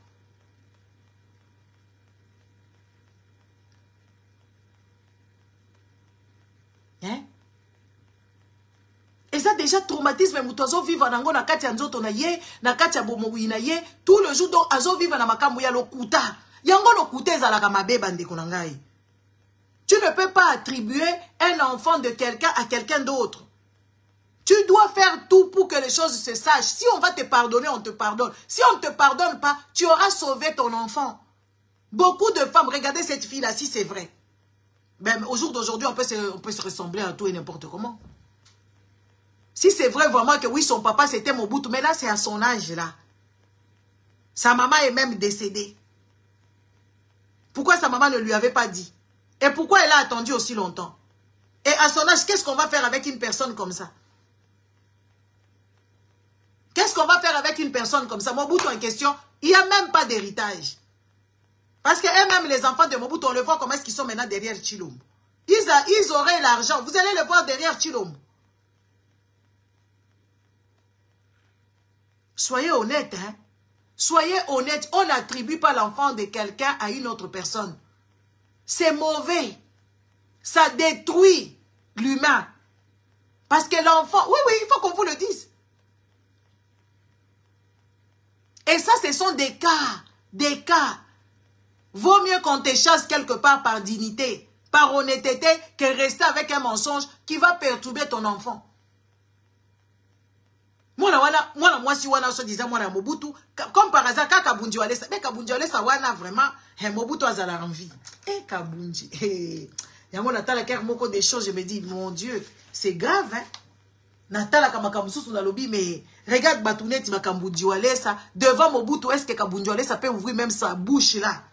Hein? Et ça déjà traumatisme mutozo vivre nango na kati ya nzoto na ye, na kati ya bomoi na ye, tout le jour donc azo vivre na makambo ya lokuta. Yango lokuta ezalaka mabe bandeko na ngai. Tu ne peux pas attribuer un enfant de quelqu'un à quelqu'un d'autre. Tu dois faire tout pour que les choses se sachent. Si on va te pardonner, on te pardonne. Si on ne te pardonne pas, tu auras sauvé ton enfant. Beaucoup de femmes, regardez cette fille-là, si c'est vrai. Ben, au jour d'aujourd'hui, on peut se ressembler à tout et n'importe comment. Si c'est vrai vraiment que oui, son papa c'était Mobutu, mais là c'est à son âge là. Sa maman est même décédée. Pourquoi sa maman ne lui avait pas dit? Et pourquoi elle a attendu aussi longtemps? Et à son âge, qu'est-ce qu'on va faire avec une personne comme ça? Qu'est-ce qu'on va faire avec une personne comme ça? Mobutu en question, Il n'y a même pas d'héritage. Parce que eux-mêmes, les enfants de Mobutu, on le voit comment est-ce qu'ils sont maintenant derrière Tshilombo. Ils auraient l'argent. Vous allez le voir derrière Tshilombo. Soyez honnête, hein. Soyez honnête. On n'attribue pas l'enfant de quelqu'un à une autre personne. C'est mauvais. Ça détruit l'humain. Parce que l'enfant... Oui, oui, il faut qu'on vous le dise. Et ça, ce sont des cas. Des cas. Vaut mieux qu'on te chasse quelque part par dignité, par honnêteté, que rester avec un mensonge qui va perturber ton enfant. Moi, si wana se disait moi Mobutu, comme par hasard, quand Kabunji allait ça, mais Kabunji allait ça wana vraiment, Mobutu a la envie. Kabunji, yango natala ker moko des choses, je me dis, mon Dieu, c'est grave, hein. Natala kamakamususu na lobi, mais regarde Batouneti Kabunji allait ça, devant Mobutu, est-ce que Kabunji allait ça peut ouvrir même sa bouche là?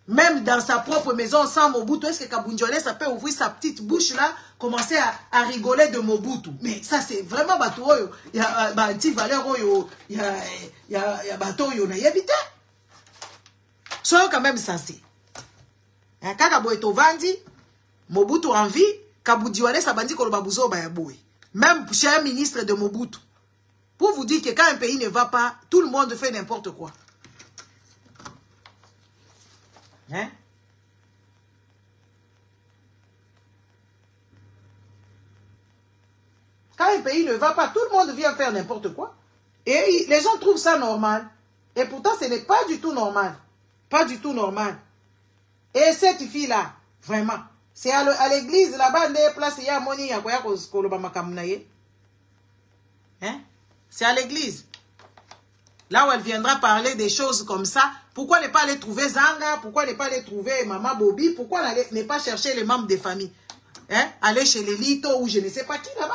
Même dans sa propre maison, sans Mobutu, est-ce que Kabunji ça peut ouvrir sa petite bouche là, commencer à rigoler de Mobutu? Mais ça, c'est vraiment bateau. Il y a un petit valeur, il y a bateau, il y a habité. Soyons quand même sensés. Quand Kabou est au Vandi, Mobutu en vie, Kabunji ça bandi kolobabuzo bayaboui. Même chez un ministre de Mobutu. Pour vous dire que quand un pays ne va pas, tout le monde fait n'importe quoi. Hein? Quand un pays ne va pas, tout le monde vient faire n'importe quoi. Et les gens trouvent ça normal. Et pourtant, ce n'est pas du tout normal. Pas du tout normal. Et cette fille-là, vraiment, c'est à l'église, là-bas, il y a moni, il y a quoi, hein? C'est à l'église. Là où elle viendra parler des choses comme ça, pourquoi ne pas aller trouver Zanga? Pourquoi ne pas aller trouver Maman Bobby? Pourquoi ne pas chercher les membres des familles? Hein? Aller chez les Lito ou je ne sais pas qui là-bas.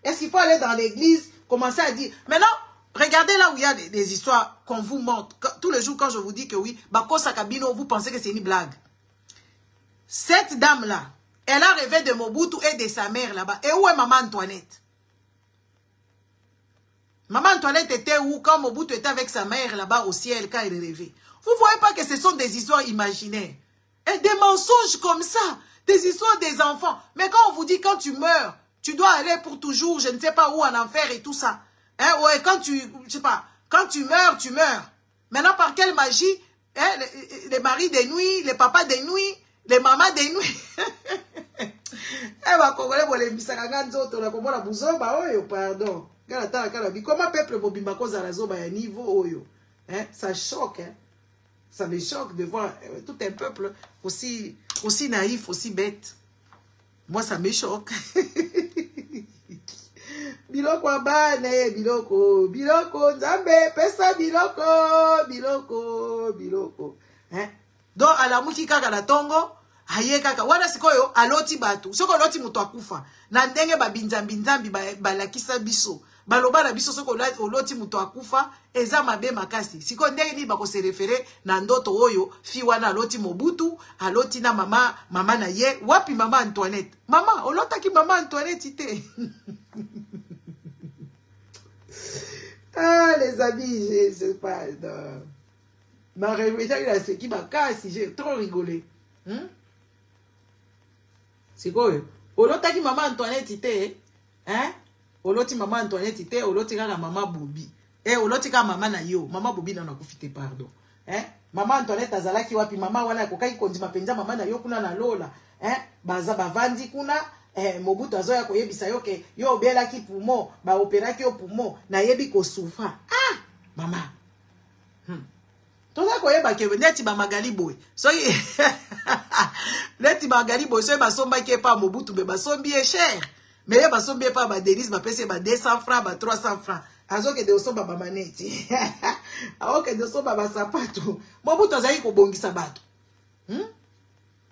Est-ce qu'il faut aller dans l'église, commencer à dire... Maintenant, regardez là où il y a des histoires qu'on vous montre. Tous les jours quand je vous dis que oui, Bakosa Kabino, vous pensez que c'est une blague. Cette dame-là, elle a rêvé de Mobutu et de sa mère là-bas. Et où est Maman Antoinette? Maman Antoinette était où quand Mobutu était avec sa mère là-bas au ciel quand il rêvait? Vous ne voyez pas que ce sont des histoires imaginaires? Et des mensonges comme ça, des histoires des enfants. Mais quand on vous dit quand tu meurs, tu dois aller pour toujours, je ne sais pas où, en enfer et tout ça. Hein, ouais, quand tu, je sais pas, quand tu meurs, tu meurs. Maintenant, par quelle magie, hein, les maris des nuits, les papas des nuits, les mamans des nuits. Pardon. Comment peuple bobimba koza la zoba ya niveau oyo? Hein? Ça choque, hein? Ça me choque de voir tout un peuple aussi naïf, aussi bête. Moi, ça me choque. Biloko abane, biloko, biloko, nzambe, pesa biloko. Hein? Donc, à la mouki kaka la tongo, aye kaka, wana sikoyo, aloti batu. Soko aloti mutu akufa. Na ndenge ba binzambi, balakisa biso. Baloba na biso soko oloti mutu akufa, eza mabe makasi. Siko ndenge ni bako se refere na ndoto oyo, fi wana aloti Mobutu, aloti na mama na ye, wapi Mama Antoinette? Mama, olota ki Mama Antoinette ite. Ah, les amis, je sais pas. Ma réflexion, il a ce qui m'a cassé, j'ai trop rigolé. C'est quoi? Olota ki Mama Antoinette ite, hein? Oloti Mama Antoinette ite, oloti kaka Mama Bobi. Oloti kaka mama na yo. Mama Bobi na nakufite, pardon. Mama Antoinette azalaki wapi? Mama wana kokai kondima penza mama na yo kuna na lola. Baza bavandi kuna. Mobutu azoya koyebisa yo ke yo obelaki pumo, ba operaki yo pumo, na yebi ko souffra. Ah, mama. Toza koyeba ke neti ba magali boy. So neti ba magali boy so ba somba ke pa Mobutu be ba sombi e cher. Mais il y a pas de délice, ba pèse ba 200 francs, ba 300 francs. Azo ke de osoba ba maneti. Azo ke de osoba ba sapato. Mobutu azali ko bongisa bato.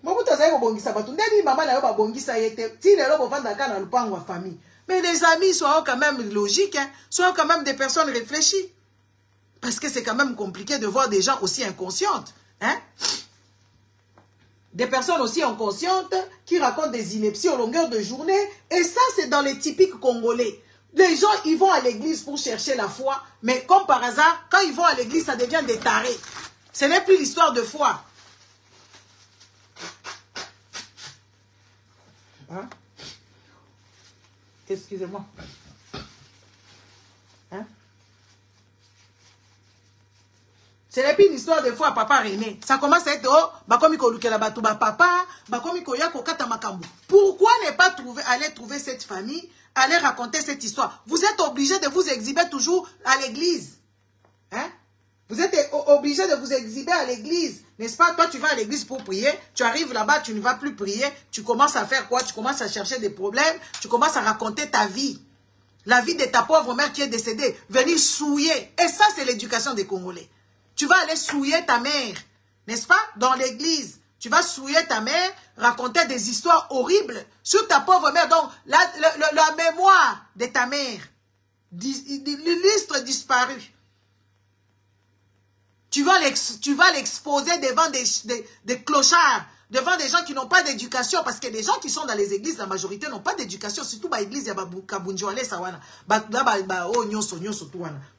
Mobutu azali ko bongisa bato. Ndeni mama na yo ba bongisa yete. Ti lelo bo vanda ka na lupango wa famille. Mais les amis soient quand même logiques, hein, soient quand même des personnes réfléchies. Parce que c'est quand même compliqué de voir des gens aussi inconscientes, hein. Des personnes aussi inconscientes qui racontent des inepties au longueur de journée. Et ça, c'est dans les typiques Congolais. Les gens, ils vont à l'église pour chercher la foi, mais comme par hasard, quand ils vont à l'église, ça devient des tarés. Ce n'est plus l'histoire de foi. Hein? Excusez-moi. Hein? Ce n'est plus une histoire de foi, papa René. Ça commence à être, oh, bakomi ko lukela bato ba papa, bakomi ko ya ko kata makambo. Pourquoi ne pas aller trouver cette famille, aller raconter cette histoire? Vous êtes obligé de vous exhiber toujours à l'église. Hein? Vous êtes obligé de vous exhiber à l'église. N'est-ce pas? Toi, tu vas à l'église pour prier. Tu arrives là-bas, tu ne vas plus prier. Tu commences à faire quoi? Tu commences à chercher des problèmes. Tu commences à raconter ta vie. La vie de ta pauvre mère qui est décédée. Venir souiller. Et ça, c'est l'éducation des Congolais. Tu vas aller souiller ta mère. N'est-ce pas? Dans l'église. Tu vas souiller ta mère, raconter des histoires horribles sur ta pauvre mère. Donc, la mémoire de ta mère. L'illustre disparu. Tu vas l'exposer devant des clochards, devant des gens qui n'ont pas d'éducation, parce que les gens qui sont dans les églises, la majorité n'ont pas d'éducation, surtout dans l'église, il y a Kabunjoale, ça wana.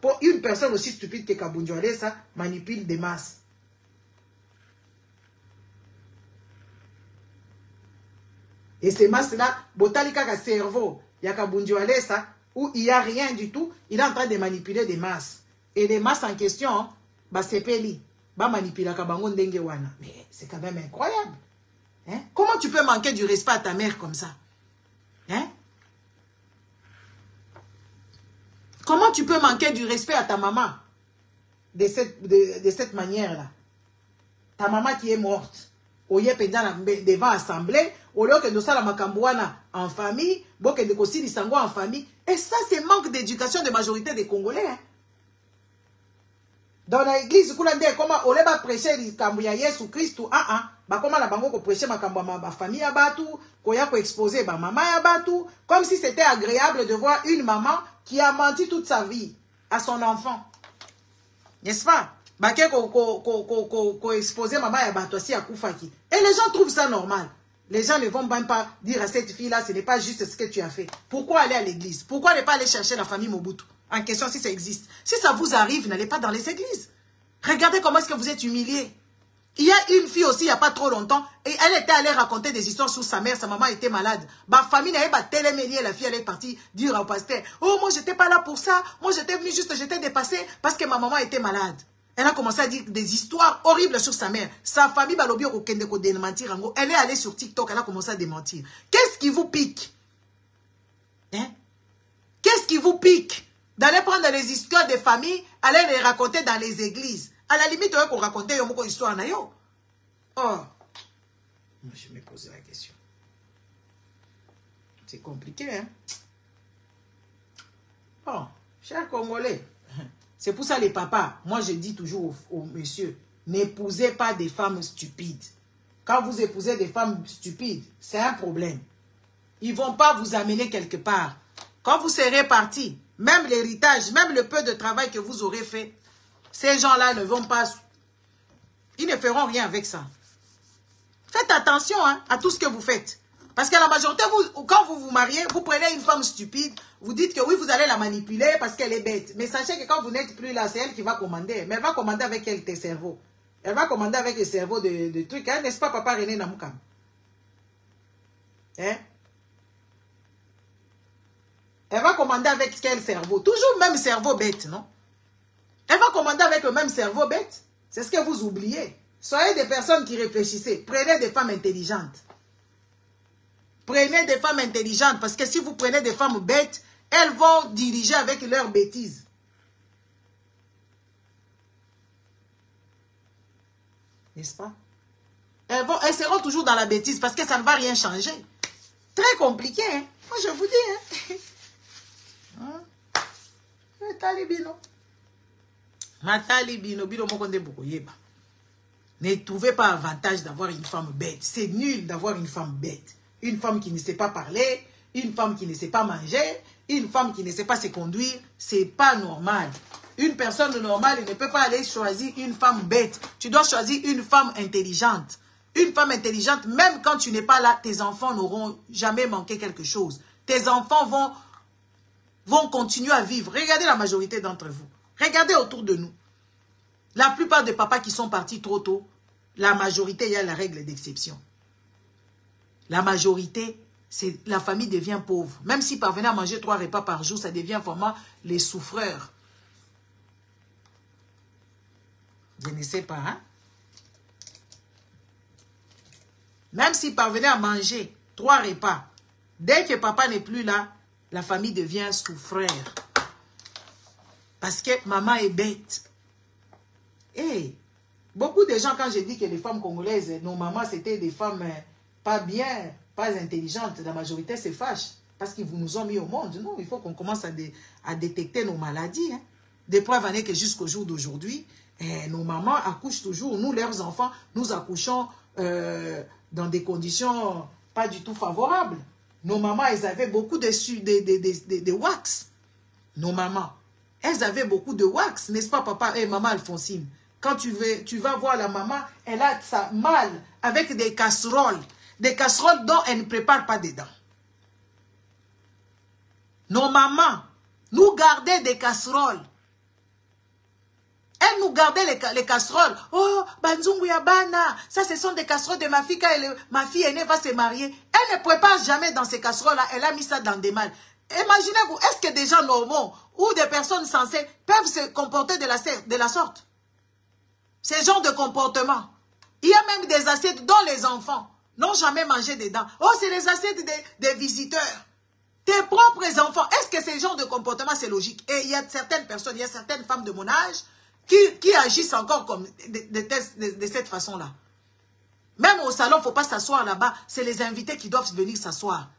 Pour une personne aussi stupide que Kabunjoale, ça manipule des masses. Et ces masses-là, Botalika ka cerveau, il y a Kabunjoale, ça, où il n'y a rien du tout, il est en train de manipuler des masses. Et les masses en question, mais c'est quand même incroyable. Hein? Comment tu peux manquer du respect à ta mère comme ça? Hein? Comment tu peux manquer du respect à ta maman de cette manière-là? Ta maman qui est morte. Devant l'assemblée, au lieu que nous sommes en famille, en famille. Et ça, c'est manque d'éducation de majorité des Congolais. Hein? Dans l'église, comment on va prêcher Jésus Christ, comment la bango prêcher ma famille à Batu, koya ko exposer ma maman à Batu, comme si c'était agréable de voir une maman qui a menti toute sa vie à son enfant. N'est-ce pas? Baké ko exposer maman à Batu si à Koufaki. Et les gens trouvent ça normal. Les gens ne vont même pas dire à cette fille-là, ce n'est pas juste ce que tu as fait. Pourquoi aller à l'église? Pourquoi ne pas aller chercher la famille Mobutu? En question, si ça existe. Si ça vous arrive, n'allez pas dans les églises. Regardez comment est-ce que vous êtes humiliés. Il y a une fille aussi, il n'y a pas trop longtemps, et elle était allée raconter des histoires sur sa mère, sa maman était malade. Ma famille n'avait pas télémélié, la fille, elle est partie dire au pasteur, oh, moi, j'étais pas là pour ça, moi, j'étais venue juste, j'étais dépassée parce que ma maman était malade. Elle a commencé à dire des histoires horribles sur sa mère. Sa famille, elle est allée sur TikTok, elle a commencé à démentir. Qu'est-ce qui vous pique? Hein? Qu'est-ce qui vous pique? D'aller prendre les histoires des familles, aller les raconter dans les églises. À la limite, on va raconter une histoire. Oh, je me pose la question. C'est compliqué, hein? Bon, chers Congolais, c'est pour ça les papas, moi je dis toujours aux messieurs, n'épousez pas des femmes stupides. Quand vous épousez des femmes stupides, c'est un problème. Ils ne vont pas vous amener quelque part. Quand vous serez parti, même l'héritage, même le peu de travail que vous aurez fait, ces gens-là ne vont pas... Ils ne feront rien avec ça. Faites attention hein, à tout ce que vous faites. Parce que la majorité, quand vous vous mariez, vous prenez une femme stupide, vous dites que oui, vous allez la manipuler parce qu'elle est bête. Mais sachez que quand vous n'êtes plus là, c'est elle qui va commander. Mais elle va commander avec elle tes cerveaux. Elle va commander avec les cerveaux de trucs. Hein, n'est-ce pas, papa René Namoukam? Hein? Elle va commander avec quel cerveau? Toujours le même cerveau bête, non? Elle va commander avec le même cerveau bête. C'est ce que vous oubliez. Soyez des personnes qui réfléchissez. Prenez des femmes intelligentes. Prenez des femmes intelligentes. Parce que si vous prenez des femmes bêtes, elles vont diriger avec leurs bêtises. N'est-ce pas? Elles seront toujours dans la bêtise parce que ça ne va rien changer. Très compliqué, hein? Moi, je vous dis, hein? Ne trouvez pas avantage d'avoir une femme bête. C'est nul d'avoir une femme bête. Une femme qui ne sait pas parler, une femme qui ne sait pas manger, une femme qui ne sait pas se conduire. C'est pas normal. Une personne normale ne peut pas aller choisir une femme bête. Tu dois choisir une femme intelligente. Une femme intelligente, même quand tu n'es pas là, tes enfants n'auront jamais manqué quelque chose. Tes enfants vont continuer à vivre. Regardez la majorité d'entre vous. Regardez autour de nous. La plupart des papas qui sont partis trop tôt, la majorité, il y a la règle d'exception. La majorité, la famille devient pauvre. Même s'ils parvenaient à manger 3 repas par jour, ça devient vraiment les souffreurs. Je ne sais pas, hein? Même s'ils parvenaient à manger 3 repas, dès que papa n'est plus là, la famille devient souffreur. Parce que maman est bête. Et beaucoup de gens, quand je dis que les femmes congolaises, nos mamans, c'était des femmes pas bien, pas intelligentes, la majorité se fâche. Parce qu'ils nous ont mis au monde. Non, il faut qu'on commence à détecter nos maladies. Hein. Des preuves en est que jusqu'au jour d'aujourd'hui, nos mamans accouchent toujours. Nous, leurs enfants, nous accouchons dans des conditions pas du tout favorables. Nos mamans, elles avaient beaucoup de wax. Nos mamans, elles avaient beaucoup de wax, n'est-ce pas, papa et maman Alphonsine? Quand tu vas voir la maman, elle a sa malle avec des casseroles dont elle ne prépare pas dedans. Nos mamans nous gardaient des casseroles. Elles nous gardaient les casseroles. Oh, Banzungu Yabana, ça ce sont des casseroles de ma fille quand ma fille aînée va se marier. Elle ne prépare jamais dans ces casseroles-là, elle a mis ça dans des malles. Imaginez-vous, est-ce que des gens normaux ou des personnes sensées peuvent se comporter de la sorte? Ce genre de comportement. Il y a même des assiettes dont les enfants n'ont jamais mangé dedans. Oh, c'est les assiettes des visiteurs. Tes propres enfants. Est-ce que ce genre de comportement, c'est logique? Et il y a certaines personnes, il y a certaines femmes de mon âge qui agissent encore comme de cette façon-là. Même au salon, il ne faut pas s'asseoir là-bas. C'est les invités qui doivent venir s'asseoir.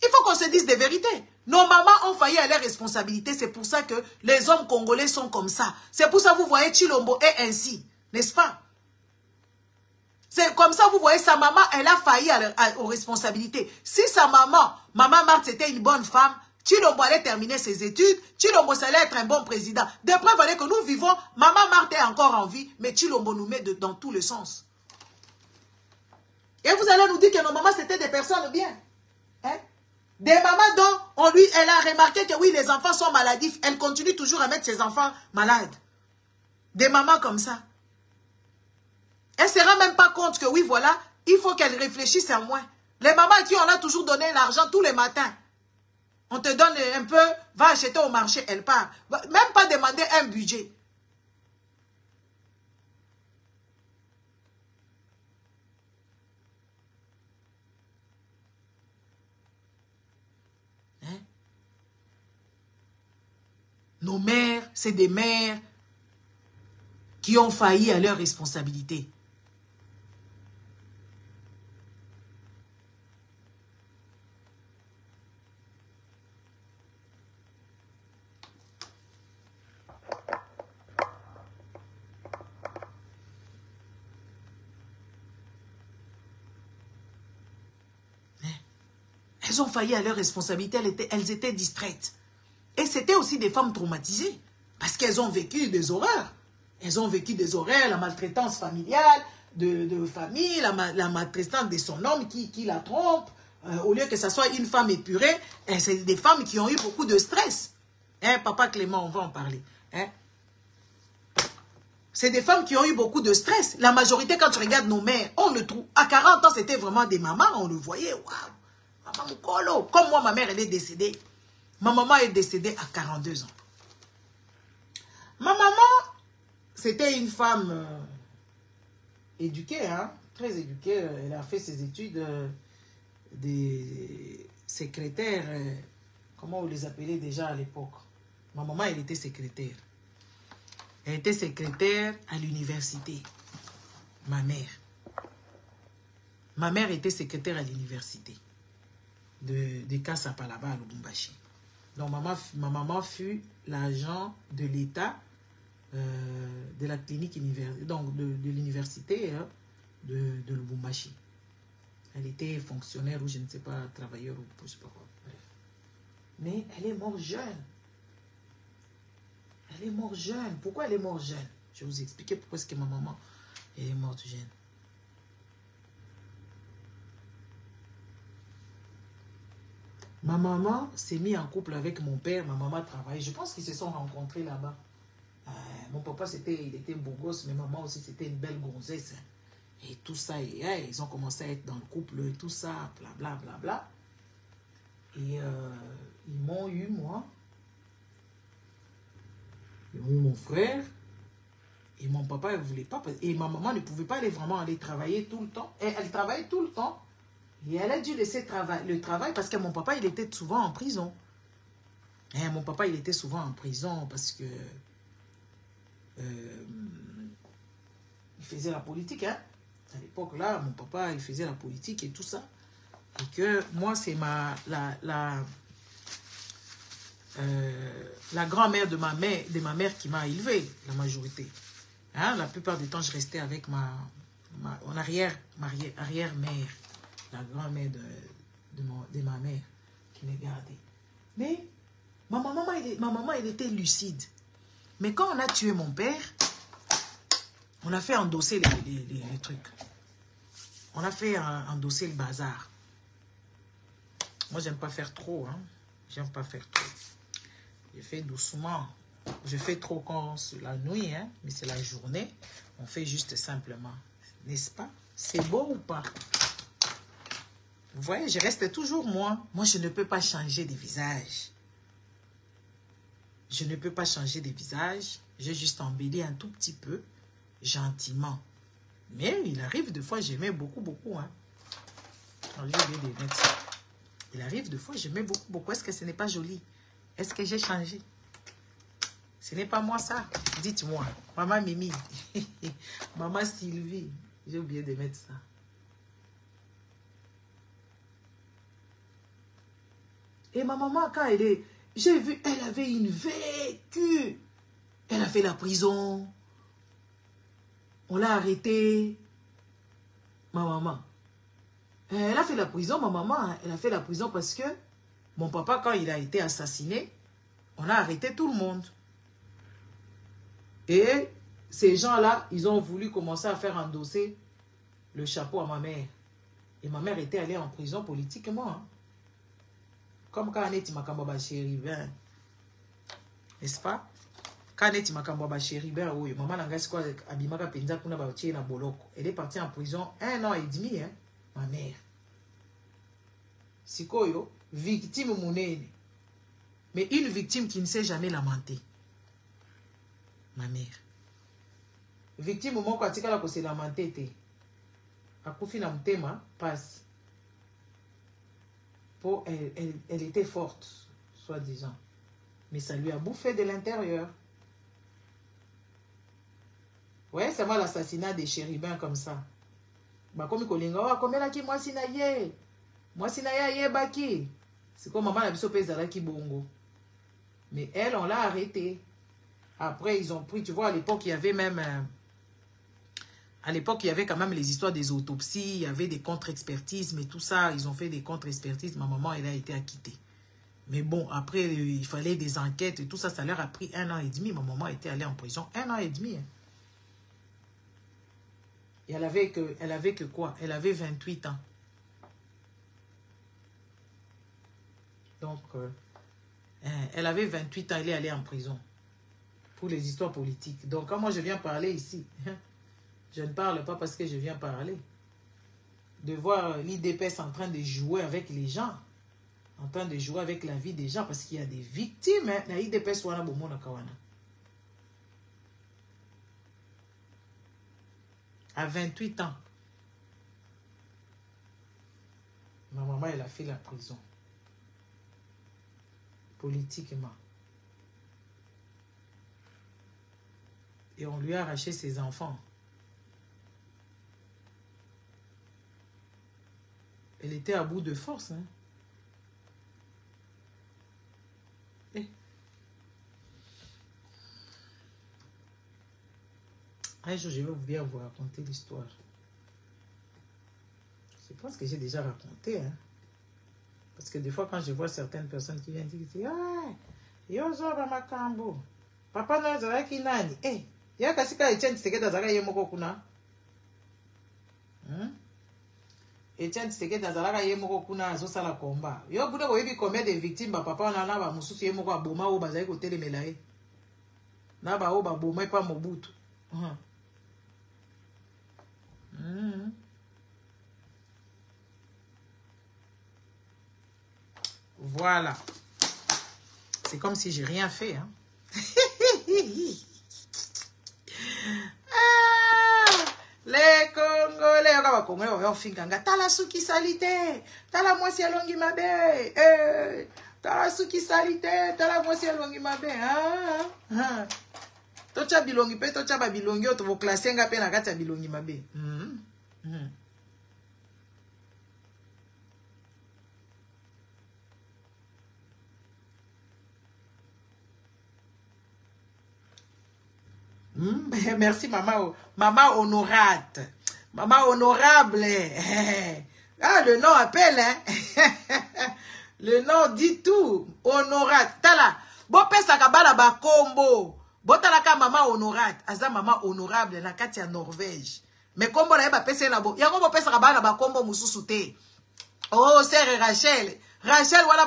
Il faut qu'on se dise des vérités. Nos mamans ont failli à leurs responsabilités. C'est pour ça que les hommes congolais sont comme ça. C'est pour ça que vous voyez Chilombo est ainsi. N'est-ce pas? C'est comme ça vous voyez sa maman, elle a failli aux responsabilités. Si sa maman Marthe, c'était une bonne femme, Chilombo allait terminer ses études, Chilombo allait être un bon président. De preuve est que nous vivons, maman Marthe est encore en vie, mais Chilombo nous met dans tous les sens. Et vous allez nous dire que nos mamans, c'était des personnes bien. Hein? Des mamans dont elle a remarqué que oui, les enfants sont maladifs. Elle continue toujours à mettre ses enfants malades. Des mamans comme ça. Elle ne se rend même pas compte que oui, voilà, il faut qu'elle réfléchisse à moins. Les mamans à qui on a toujours donné l'argent tous les matins. On te donne un peu, va acheter au marché, elle part. Même pas demander un budget. Hein? Nos mères, c'est des mères qui ont failli à leurs responsabilités. Elles ont failli à leurs responsabilités, elles étaient distraites. Et c'était aussi des femmes traumatisées, parce qu'elles ont vécu des horreurs. Elles ont vécu des horreurs, la maltraitance familiale, de famille, la maltraitance de son homme qui la trompe. Au lieu que ce soit une femme épurée, c'est des femmes qui ont eu beaucoup de stress. Hein, Papa Clément, on va en parler. Hein? C'est des femmes qui ont eu beaucoup de stress. La majorité, quand tu regardes nos mères, on le trouve. À 40 ans, c'était vraiment des mamans, on le voyait. Waouh! Maman Moukolo. Comme moi, ma mère, elle est décédée. Ma maman est décédée à 42 ans. Ma maman, c'était une femme éduquée, hein, très éduquée. Elle a fait ses études de secrétaire. Comment on les appelait déjà à l'époque? Ma maman, elle était secrétaire. Elle était secrétaire à l'université. Ma mère. Ma mère était secrétaire à l'université de Kassapa là-bas à Lubumbashi. Donc ma maman fut l'agent de l'État de la clinique donc de l'université hein, de Lubumbashi. Elle était fonctionnaire ou je ne sais pas, travailleur ou je ne sais pas quoi. Bref. Mais elle est morte jeune. Elle est morte jeune. Pourquoi elle est morte jeune? Je vais vous expliquer pourquoi est-ce que ma maman est morte jeune. Ma maman s'est mise en couple avec mon père. Ma maman travaille. Je pense qu'ils se sont rencontrés là-bas. Mon papa, il était beau gosse, mais maman aussi, c'était une belle gonzesse. Et tout ça, ils ont commencé à être dans le couple, tout ça, bla bla bla bla. Et ils m'ont eu, moi. Ils ont eu mon frère. Et mon papa, il ne voulait pas. Et ma maman ne pouvait pas vraiment aller travailler tout le temps. Et elle travaillait tout le temps. Et elle a dû laisser le travail parce que mon papa, il était souvent en prison. Et mon papa, il était souvent en prison parce que il faisait la politique. Hein? À l'époque, là, mon papa, il faisait la politique et tout ça. Et que moi, c'est la grand-mère de ma mère qui m'a élevé, la majorité. Hein? La plupart du temps, je restais avec mon arrière-mère, la grand-mère de ma mère qui me gardait. Mais ma maman, elle était lucide. Mais quand on a tué mon père, on a fait endosser les trucs. On a fait endosser le bazar. Moi, j'aime pas faire trop. Hein? J'aime pas faire trop. Je fais doucement. Je fais trop quand c'est la nuit, hein? Mais c'est la journée. On fait juste simplement. N'est-ce pas? C'est beau ou pas? Vous voyez, je reste toujours moi. Moi, je ne peux pas changer de visage. Je ne peux pas changer de visage. J'ai juste embelli un tout petit peu, gentiment. Mais il arrive des fois, j'aimais beaucoup. Hein. Il arrive des fois, j'aimais beaucoup. Est-ce que ce n'est pas joli? Est-ce que j'ai changé? Ce n'est pas moi ça. Dites-moi. Maman Mimi. Maman Sylvie. J'ai oublié de mettre ça. Et ma maman, quand elle est... J'ai vu, elle avait une vécu. Elle a fait la prison. On l'a arrêtée. Ma maman. Elle a fait la prison, ma maman. Elle a fait la prison parce que mon papa, quand il a été assassiné, on a arrêté tout le monde. Et ces gens-là, ils ont voulu commencer à faire endosser le chapeau à ma mère. Et ma mère était allée en prison politiquement. Hein. Comme quand Aneti Makamba chéribin. N'est-ce pas? Quand Aneti Makamba chéribin, oui, maman n'engage quoi Abimaka Penza Kuna Baché na Boloko. Elle est partie en prison 1 an et demi, hein, ma mère. Sikoyo, victime mounene. Mais une victime qui ne s'est jamais lamentée. Ma mère. Victime mon quoi tika la ko se lamenter te. Akufi na mtema passe. Elle était forte, soi-disant. Mais ça lui a bouffé de l'intérieur. Ouais, c'est moi l'assassinat des chérubins comme ça. Bah comme kolinga, comme là qui moi sinaye. Moi sinaye baki. C'est comme maman la biso pezala ki bongo. Mais elle, on l'a arrêtée. Après, ils ont pris, tu vois, à l'époque, il y avait même... à l'époque, il y avait quand même les histoires des autopsies, il y avait des contre-expertises, mais tout ça, ils ont fait des contre-expertises. Ma maman, elle a été acquittée. Mais bon, après, il fallait des enquêtes et tout ça, ça leur a pris 1 an et demi. Ma maman était allée en prison 1 an et demi. Hein. Et elle avait que quoi? Elle avait 28 ans. Donc, elle avait 28 ans, elle est allée en prison. Pour les histoires politiques. Donc, quand moi je viens parler ici, je ne parle pas parce que je viens parler. De voir l'IDPS en train de jouer avec les gens. En train de jouer avec la vie des gens. Parce qu'il y a des victimes. Hein. L'IDPS wana bomo na kawana. À 28 ans. Ma maman, elle a fait la prison. Politiquement. Et on lui a arraché ses enfants. Elle était à bout de force. Hein. Un jour, je vais bien vous raconter l'histoire. Je pense que j'ai déjà raconté. Hein. Parce que des fois, quand je vois certaines personnes qui viennent dire, ah, yo zoba makambo. Papa na zara ki nani. Eh, ya kasika Etienne Tshisekedi zara ye moko kuna. Etienne Tshisekedi azalaka ye moko kuna azosala combat. Yo buda boyebi combien de victimes ba papa na ba mususu ye moko aboma o bazali kotelemela ye. Na ba o ba boma pa Mobutu. Voilà. C'est comme si j'ai rien fait, hein. Les Congolais, on finga. Tala suki salite, tala mwasi alongi mabe, tala suki salite, tala mwasi alongi mabe, tocha bilongi pe tocha ba bilongi oto vo classer nga pe na kati ya bilongi mabe. Merci maman, maman honorate, maman honorable. Ah, le nom appelle, hein. Le nom dit tout. Honorate. Tala, bo pesa kabala ba kombo. Bo tala ka maman honorate. Aza maman honorable na kati ya Norvège. Mais kombo na yeba pesa na bo. Yango bo pesa kabala ba kombo mususu te. Oh, sœur Rachel. Rachel wala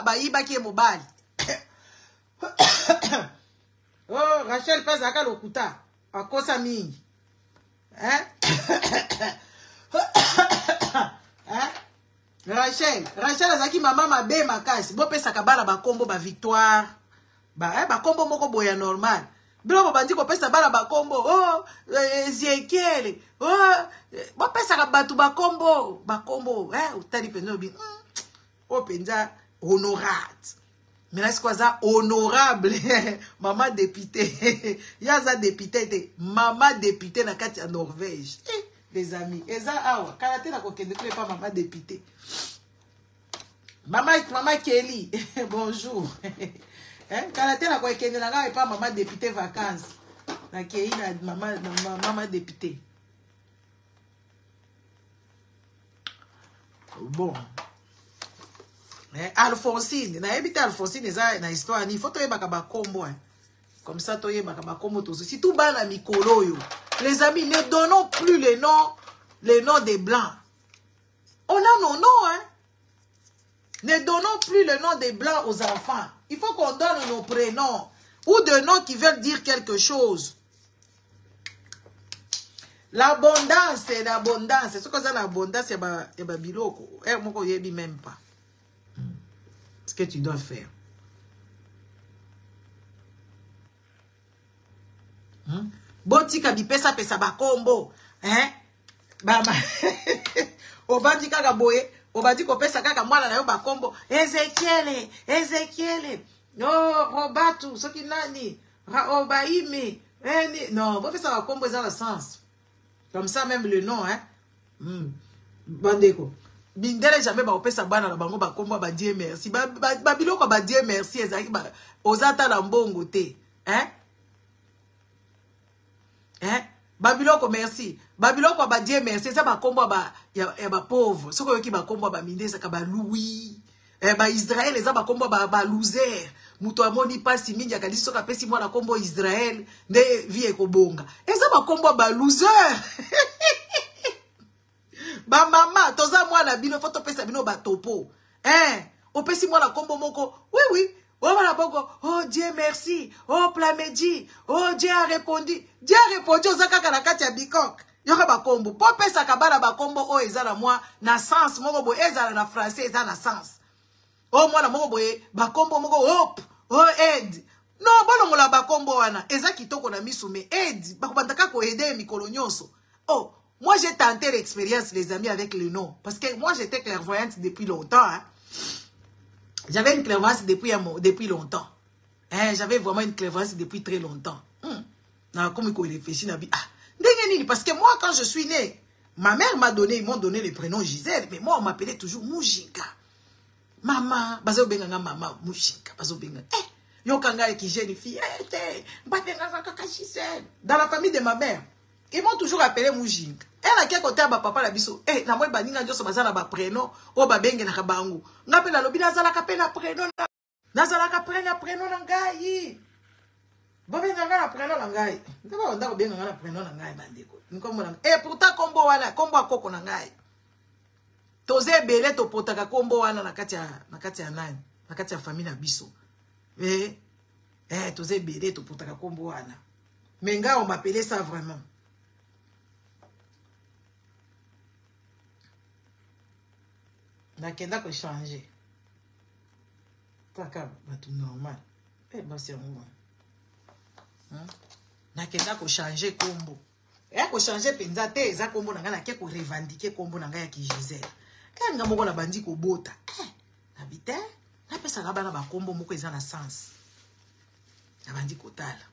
ba iba ki mobile. Oh, Rachel passe à Kalokuta. À Kosa Mingi. Hein? Hein? Rachel azaki maman ma be makasi. Bo pesa kabala ba kombo ba victoire. Ba kombo moko boya normal. Bilo bo bandi ko pesa bala ba kombo. Oh, Ezekiel. Oh, bo pesa ka batu ba kombo. Ba kombo. Utali peno bi. O penza honorate. Mais là, c'est quoi ça? Honorable. Maman députée. Yaza députée. Maman députée na kati ya Norvège. Les amis. Eza awa. Kalate na kokende pas maman députée. Maman Kelly. Bonjour. Kalate na kokende na pas maman députée vacances. Na Kelly na maman députée. Bon. Alphonsine, na ebita Alphonsine eza na histoire ni faut toyeba ka ba kombo hein. Comme ça toyeba ka ba kombo to si tout bana mikolo yo. Les amis, ne donnons plus les noms des blancs. On a nos noms hein. Ne donnons plus le nom des blancs aux enfants. Il faut qu'on donne nos prénoms ou des noms qui veulent dire quelque chose. L'abondance, c'est l'abondance. C'est ce que c'est l'abondance, c'est ba biloko. Moko yebi même pas. Ce que tu dois faire. Botika bipesa pesa ba kombo. Bama. Obandi kaka boye. Obandi ko pesa kaka mwana na yo ba kombo. Ezekiel. No, Robatu. Soki nani. Obaime. Non, bo pesa ba kombo eza le sens. Comme ça même le nom, hein. Bandeko. Bindele jamais ba opesa bana na bango ba kombo ba Dieu merci. Ba biloko ba Dieu merci ezaki ba ozata na mbongo te. Ba biloko merci. Ba biloko ba Dieu merci ça ba kombo ba ya ba pauvre. Soko yoki ba kombo ba mindesa ka ba Louis. Ba Israël eza ba kombo ba loser. Muto amoni pasi mingi akali soka pesi mwana kombo Israël nde vie ekobonga. Eza ba kombo ba loser. Ba mama, toza mwana bino, faut topesa bino ba topo. Opesi mwana kombo moko. Oui. Oh voilà boko. Oh Dieu merci. Oh Plamedi. Oh Dieu a répondu. Dieu a répondu aux akaka na kati ya bikok. Yoka ba kombo. Po pesa kabala ba kombo o ezala moi na sens moko boye ezala na français ezala na sens. Oh mwana moko boye ba kombo moko hop. Oh aide. Non, bolongola ba kombo wana. Eza kitoko na misu me aide. Ba kubandaka ko aider mikolo nyonso. Oh moi, j'ai tenté l'expérience, les amis, avec le nom. Parce que moi, j'étais clairvoyante depuis longtemps. Hein. J'avais une clairvoyance depuis longtemps. J'avais vraiment une clairvoyance depuis très longtemps. Comme il réfléchit, parce que moi, quand je suis née, ma mère m'a donné, ils m'ont donné le prénom Gisèle. Mais moi, on m'appelait toujours Mujinga. Maman, bazo benga maman, Mujinga, bazo benga. Yokanga qui jeune fille, dans la famille de ma mère. Ils m'ont toujours appelé Mujinga. Elle a quel côté à papa la biso. Na moi baninga njoso bazala ba prénom o ba benge na kabangu. Ngape na lobi nazala ka pena prénom na. Nazala ka pena prénom na ngai. Bo benga na prénom na ngai. Ndaba onda ko benga na prénom na ngai bandeko. Nkombo na. Pourtant kombo wala kombo akoko na ngai. toze belé to potaka kombo wana na kati ya nani na kati ya famille na biso toze belé to potaka kombo wana mais nga on m'appelait ça vraiment nakenda ko changer kaka batu normal basi yango nakenda ko changer kombo ko changer penza te eza kombo na nga na ke ko revendiquer kombo na nga ya ki Gisèle nga moko na bandi ko bota habite na pesa ka bana ba kombo moko eza na sens na bandi ko tala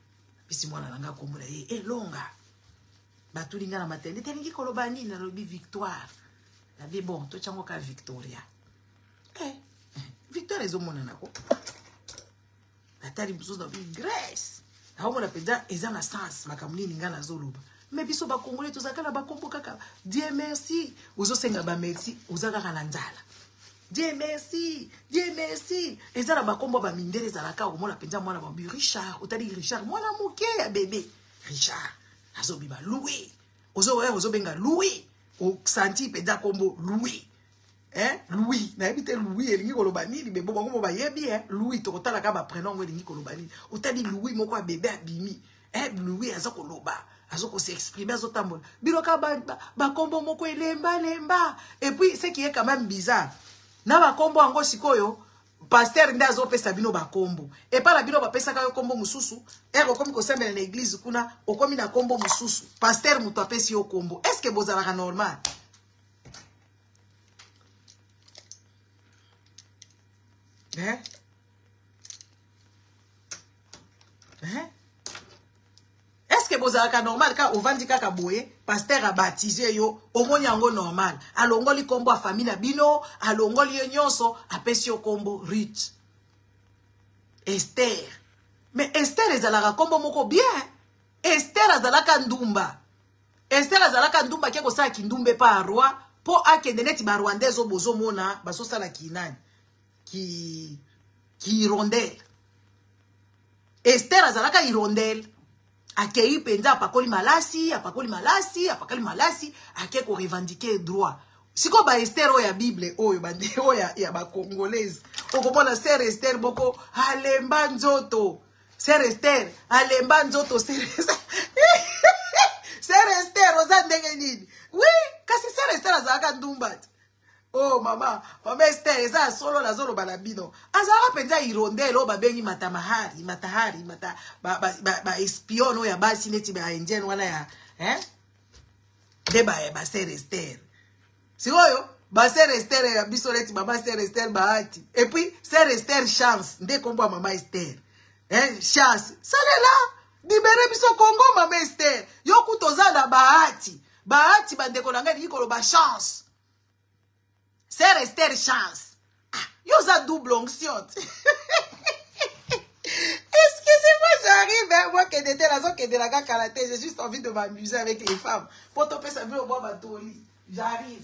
bisi mwana na nga kombo na longa batu linga na maternité telingi koloba nini na lobi Victoire la vie bon to chango ka Victoria Victoire ezomona nako atali buzo na Grace aho na peda eza na sens makamuni ninga na zoloba mais biso ba congolais tozakala ba kombo kaka Dieu merci ozo senga ba merci ozaka na nzala Dieu merci eza na ba kombo ba mindele zalaka omona peda mwana ba Richard otali Richard mwana moke ya bébé Richard azobiba Louis ozo benga Louis o santi peda kombo Louis Louis na ebite Louis elingi koloba nini bebo bango ba yebi Louis to kotala ka ba prénom elingi koloba nini otali Louis moko bébé abimi Louis azoko loba azoko s'exprimer azotambola biloka ba kombo moko lemba et puis ce qui est quand même bizarre na ba kombo ango sikoyo pasteur nda azopesa bino ba kombo et pas la bino ba pesa ka kombo mususu komi ko sembela na église kuna okomi na kombo mususu pasteur muto apesi yo kombo est-ce que bozalaka normal Est-ce que bozalaka normal ka ovandi kaka boye pasteur a baptisé yo omoni yango normal alongoli kombo a famille na bino alongoli yo nyonso apesi yo kombo Ruth Esther mais Esther ezalaka kombo moko bien Esther azalaka ndumba ke kosala kindumbe pa roi po akende neti ba rwandais obozo mona basosala kinani ki hirondelle Esther azalaka hirondelle akei penza apakoli malasi ake ko revendiquer droit siko ba Esther oyo ya Bible oyo bande oyo ya ba congolaise okomona Sœur Esther boko alemba nzoto Sœur Esther alemba nzoto Sœur Esther oza ndenge nini oui kasi Sœur Esther azalaka ndumba oh mama Esther eza solo la zolo bana bino azara penza hirondelle o babengi matahari ba espion o ya basi neti ba indien wana ya de ba Sœur Esther sikoyo ba Sœur Esther ya biso neti mama Sœur Esther bahati et puis Sœur Esther chance nde kombo mama Esther chance salela libere biso Congo mama Esther yo kutoza na bahati bandeko na ngai likolo ba chance Sœur Esther chance. Yo za double onction. Excusez-moi, j'arrive, moi qui était là, qui était là, karaté, j'ai juste envie de m'amuser avec les femmes. Pour topper ça, au bois bateau. J'arrive.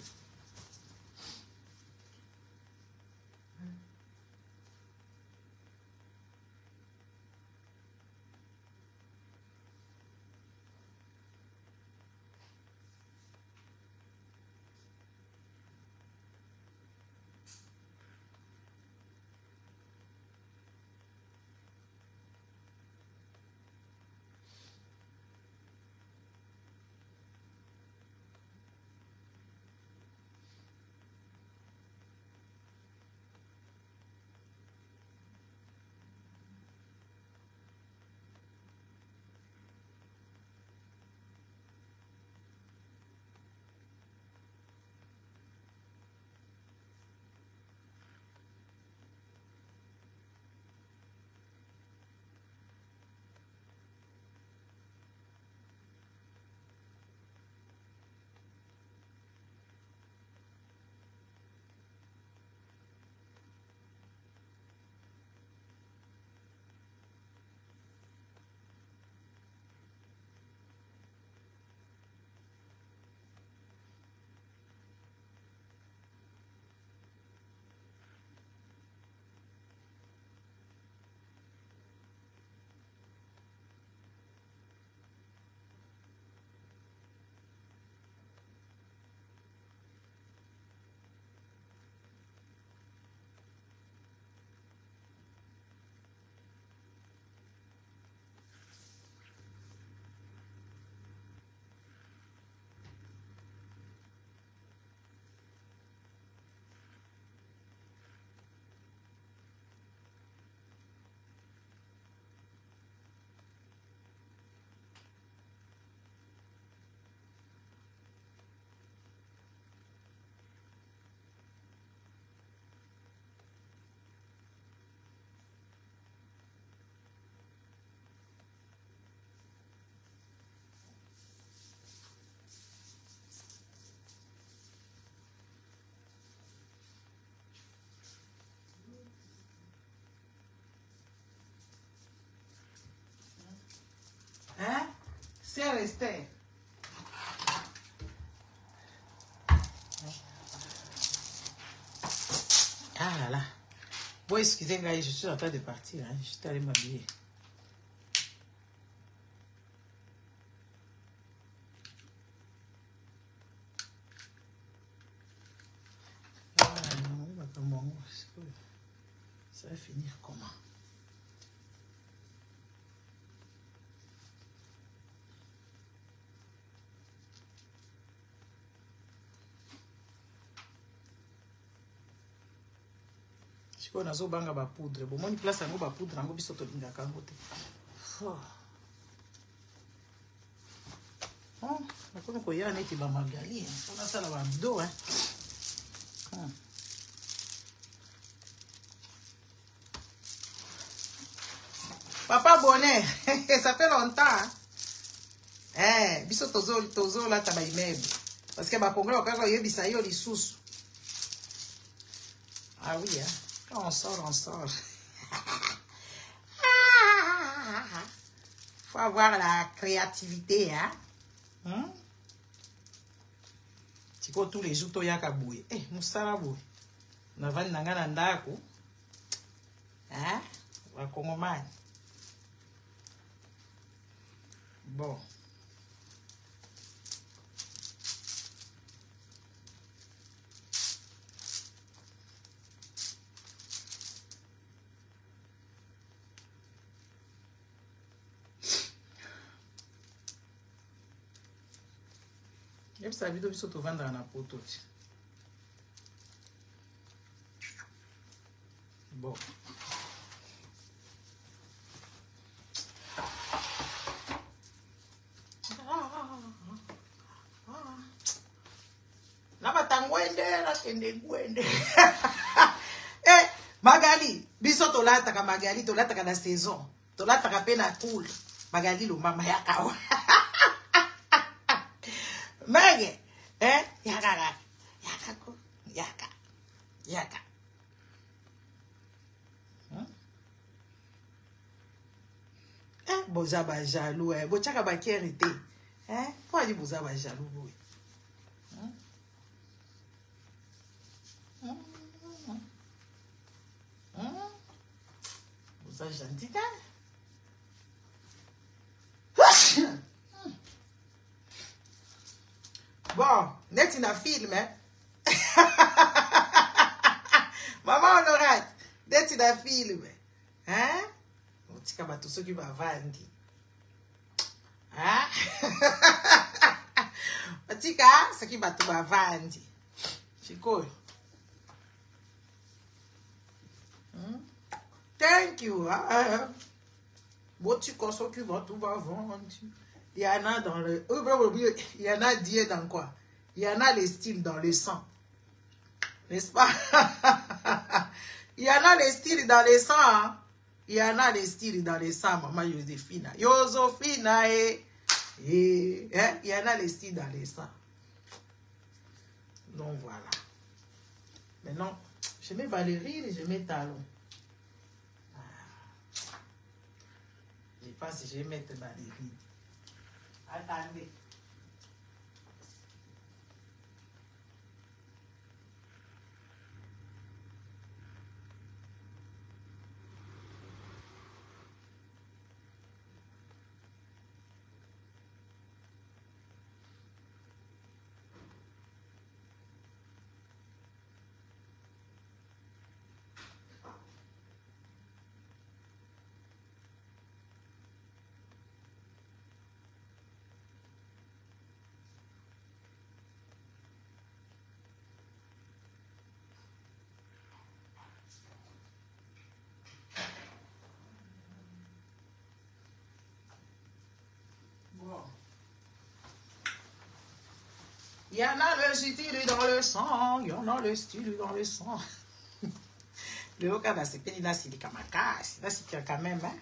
sœur Esther. Ah là là. Bon, excusez-moi, je suis en train de partir. Hein. Je suis allé m'habiller. Ça va finir comment? Je suis nazo banga ba poudre. Bon, moi, place yango ba poudre, yango biso to linga kango te. Oh, nakona ko ya neti ba magali. On a ça là ba do, hein. Papa Bonnet, ça fait longtemps. Hein? Biso tozo là taba immeuble. Parce que ba congolais okaka yebisa yo lisusu. Ah oui, hein. Quand on sort, on sort. Faut avoir la créativité, hein. Tu vois tous les jours to yaka boué. Eh, musala boué. Na vandi nanga na ndako. Hein? Wa Kongomani. Bon. Essa vida eu só tô vendo na poto. Bom. Na batangwende na kende gwende. Eh, Magali, biso tolata ka Magali, tolata ka na saison. Tolata ka pe na cool. Magali lo mama yaka. Mege, yaka. Boza ba jaloux, bochaka ba kérité. Pourquoi dit boza ba jaloux, boy? Boza gentil, Bon, net in a film, hein? Maman Honorate, net in a film, hein? On dit qu'il y a tout ce qui va vendre. Hein? On dit qu'il y a ce qui va tout vendre. Chico. Thank you. Bon, tu consommes qui va tout va vendre. Il y en a dans le... Il y en a dit dans quoi? Il y en a les styles dans le sang. N'est-ce pas? Il y en a les styles dans le sang. Hein? Il y en a les styles dans le sang, maman Joséphine. Joséphine, il y en a les styles dans le sang. Donc voilà. Maintenant, je mets Valérie et je mets Talon. Je ne sais pas si je vais mettre Valérie. Attendez. Il y en a le style dans le sang, il y en a le style dans le sang. Le haut cas, c'est péni là, c'est Kamakasi. Là, c'est quand même, hein.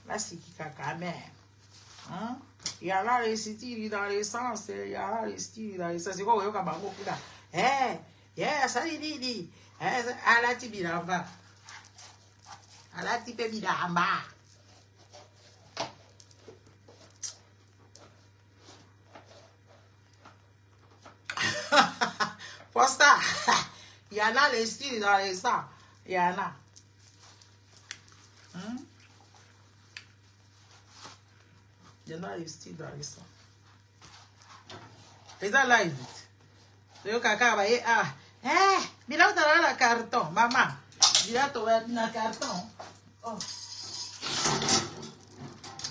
Là, c'est quand même. Hein? Il y en a le style dans le sang, il y en a le style dans le sang. C'est quoi, le haut cas, là? Ça dit. À la tibiramba. À la tibiramba. Costa. Il y en a les styles dans les sangs. Il y en a. Il y en a les styles dans les sangs. Fais ça live. Le caca va y ah. Mais là, tu as le carton. Maman. Là, tu as le carton. Oh.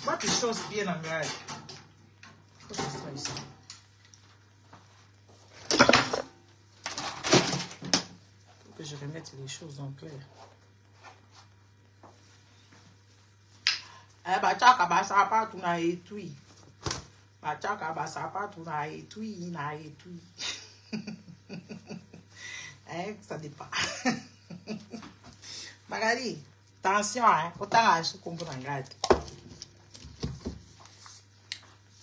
Moi, tu choses bien en grade. Qu'est-ce que c'est ici? Faut que je remette les choses en clair. Bah, tchaka, bah, ça pas tout na étui. Bah, tchaka, bah, ça pas tout na étui, ça dépend. Magali, attention, autant je comprends en grade.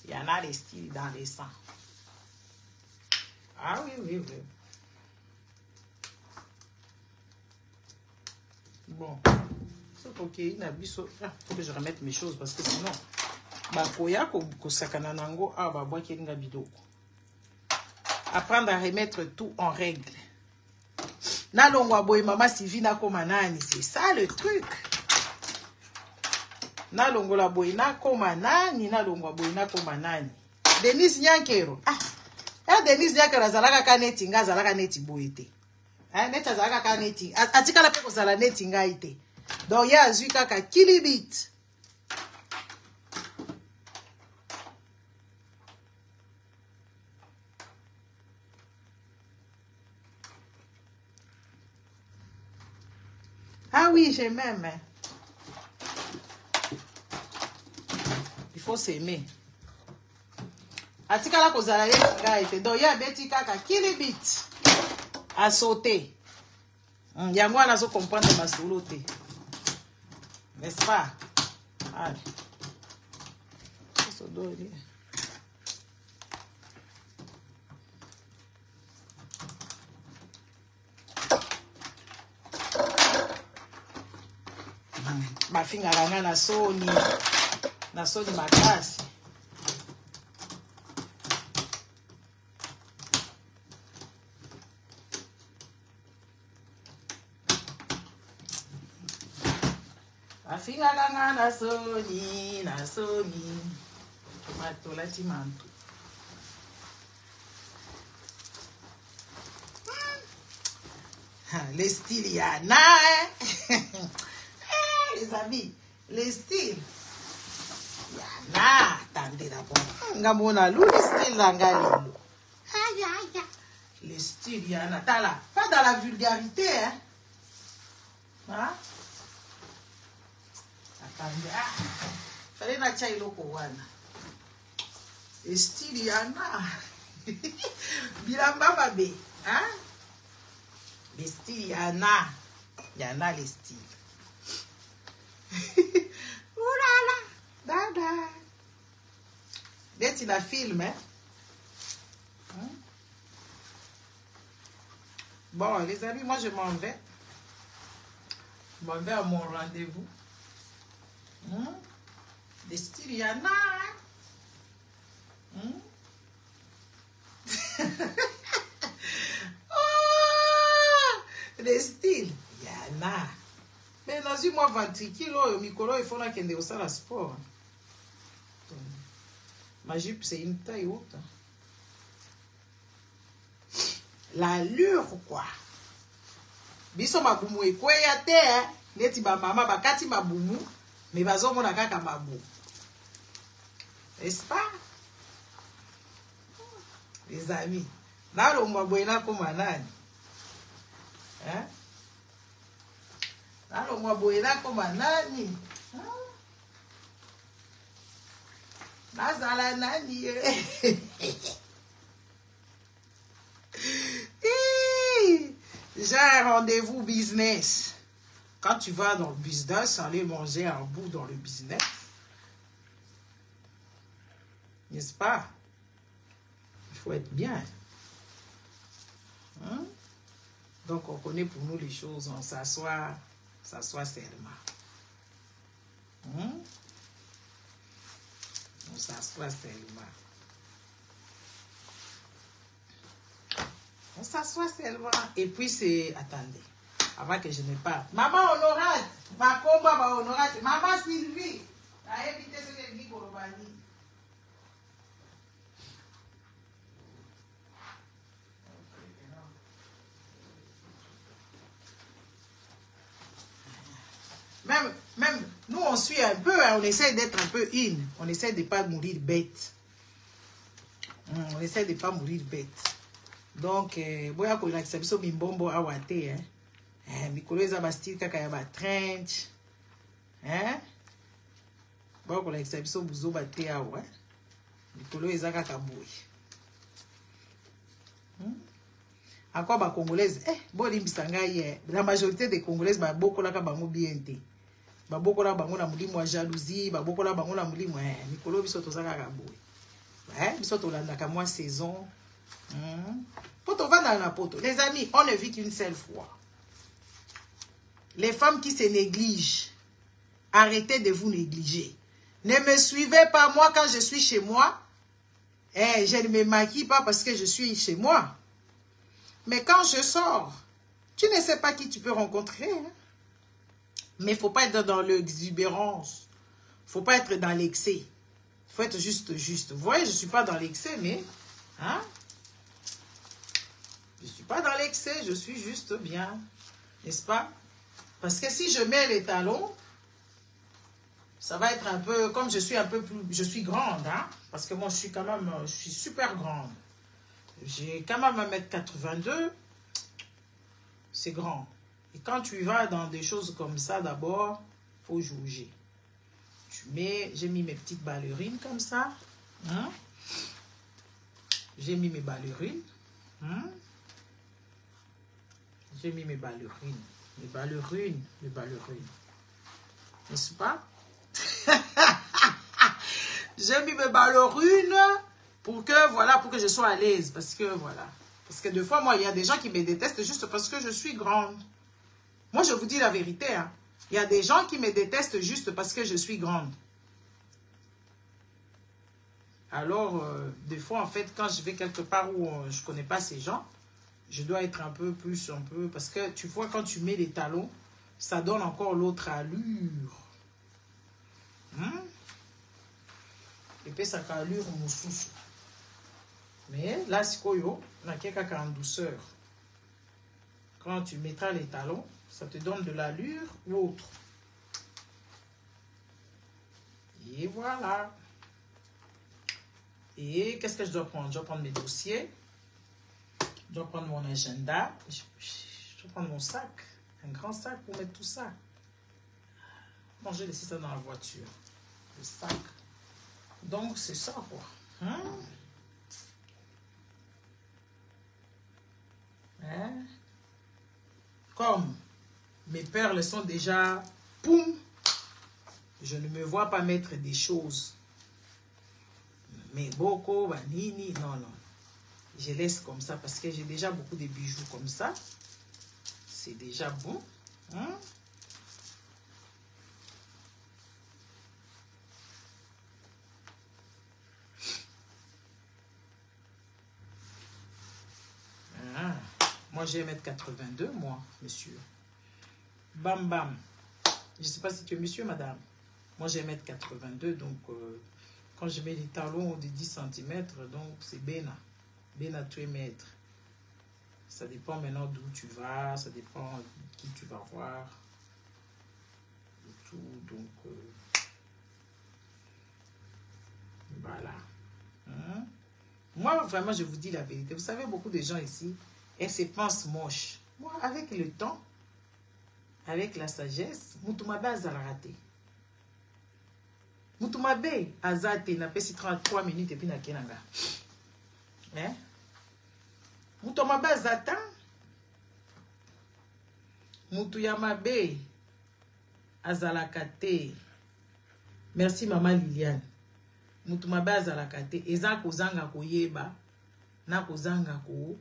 Il y en a les styles dans les sangs. Ah oui. Bon. Ok, il faut que je remette mes choses parce que sinon, apprendre à remettre tout en règle. Nalongwa boy mama Sylvie koma nani, c'est ça le truc. Nalongola boy koma nani, nalongwa boy koma nani. Denise Nyankero. Denise Nyankero azalaka kaneti nga azalaka neti boyete. Neti azalaka kaneti. Atikala pe kozala neti nga ite. Donc, il y a azui kaka kilibit. Ah oui, j'ai même. Il faut s'aimer. Atikala kozala neti. Donc, il y a beti kaka kilibit. À sauter. Yango anazo comprendre ma soloté. N'est-ce pas? Allez. Ma fille a na soni makasi. Afinga kanga na soni. Matola timanto. Les styles, il y en a, les amis, les styles. Il y en a. Attendez d'abord. Ngamona lou les styles langalilo. Aïe. Les styles, il y en a. Pas dans la vulgarité, hein. Fallait na chai loko wana. Les styles, il y en a. Bilamba babe. Hein? Les styles, il y en a. Il y en a les styles. Oulala. Dada. D'être la film, hein? Bon, les amis, moi je m'en vais. Je m'en vais à mon rendez-vous. Des styles, il y en a. Les styles, il y en a. Mais dans une mois ventricule, au micro, il faut qu'il y ait aussi la sport. Ma jupe, c'est une taille haute. L'allure, quoi. Biso mabumu ekweya te, neti ba mama bakati mabumu, mais bazo mona kaka mabu. N'est-ce pas? Les amis, nalo mwaboyena koma nani? Hein? Nalo mwaboyena koma nani? Nazala nani? J'ai un rendez-vous business. Quand tu vas dans le business, aller manger un bout dans le business. N'est-ce pas? Il faut être bien. Donc, on connaît pour nous les choses. On s'assoit seulement. On s'assoit seulement. On s'assoit seulement. Et puis c'est... Attendez. Avant que je ne parte. Maman Honorate. Ma combat, ma Honorate. Maman Sylvie. A évité ce que dit Korobani. Même, nous on suit un peu, hein, on essaie d'être un peu in. On essaie de ne pas mourir bête. On essaie de ne pas mourir bête. Donc, boya ko lakisa biso bimbombo awate, hein. Mikolo eza ba style kaka ya ba trench. Hein? Boya ko lakisa biso buzo ba te awa. Mikolo eza kaka boy. Encore ba congolaise, bon limbisa ngai, la majorité des congolaises ba bokolaka bango bien te. Ba bokola bango na mulimo wa jalousie, ba bokola bango na mulimo, mikolo biso tozaka kaka boy. Biso tolandaka moi saison. Poto va dans la poto. Les amis, on ne vit qu'une seule fois. Les femmes qui se négligent, arrêtez de vous négliger. Ne me suivez pas moi quand je suis chez moi. Je ne me maquille pas parce que je suis chez moi. Mais quand je sors, tu ne sais pas qui tu peux rencontrer. Hein? Mais il ne faut pas être dans l'exubérance. Il ne faut pas être dans l'excès. Il faut être juste. Vous voyez, je ne suis pas dans l'excès, mais... Hein? Je ne suis pas dans l'excès, je suis juste bien. N'est-ce pas? Parce que si je mets les talons, ça va être un peu... Comme je suis un peu plus... Je suis grande, hein? Parce que moi, je suis quand même... Je suis super grande. J'ai quand même 1m82. C'est grand. Et quand tu vas dans des choses comme ça, d'abord, il faut juger. J'ai mis mes petites ballerines comme ça. Hein? J'ai mis mes ballerines. Hein? J'ai mis mes ballerines. Mes ballerines. Mes ballerines. N'est-ce pas? J'ai mis mes ballerines pour que, voilà, pour que je sois à l'aise. Parce que, voilà. Parce que des fois, moi, il y a des gens qui me détestent juste parce que je suis grande. Moi, je vous dis la vérité. Hein. Il y a des gens qui me détestent juste parce que je suis grande. Alors, des fois, en fait, quand je vais quelque part où je ne connais pas ces gens, je dois être un peu plus, parce que tu vois, quand tu mets les talons, ça donne encore l'autre allure. Et puis, ça allure au sous. Mais là, c'est quoi, on a quelqu'un en douceur. Quand tu mettras les talons, ça te donne de l'allure ou autre. Et voilà. Et qu'est-ce que je dois prendre? Je dois prendre mes dossiers. Je dois prendre mon agenda. Je dois prendre mon sac. Un grand sac pour mettre tout ça. Bon, j'ai laissé ça dans la voiture. Le sac. Donc, c'est ça, quoi. Comme mes perles sont déjà... Poum! Je ne me vois pas mettre des choses. Mais beaucoup, banini, non, non. Je laisse comme ça parce que j'ai déjà beaucoup de bijoux comme ça. C'est déjà bon. Moi, j'ai 1m82, moi, monsieur. Bam, bam. Je ne sais pas si tu es monsieur, madame. Moi, j'ai 1m82, donc quand je mets les talons de 10 cm, donc c'est Bena. Bena, tu es maître. Ça dépend maintenant d'où tu vas, ça dépend qui tu vas voir. Et tout, donc... voilà. Moi, vraiment, je vous dis la vérité. Vous savez, beaucoup de gens ici, elles se pensent moches. Moi, avec le temps, avec la sagesse, Moutumabe azalaraté. Moutumabe azate na pesi 33 minutes et puis na kenanga. Hein? Moutumabe azata. Moutuyamabe azalakate. Merci maman Liliane. Moutumabe azalakate. Eza kozanga koyeba. Na kozanga ko.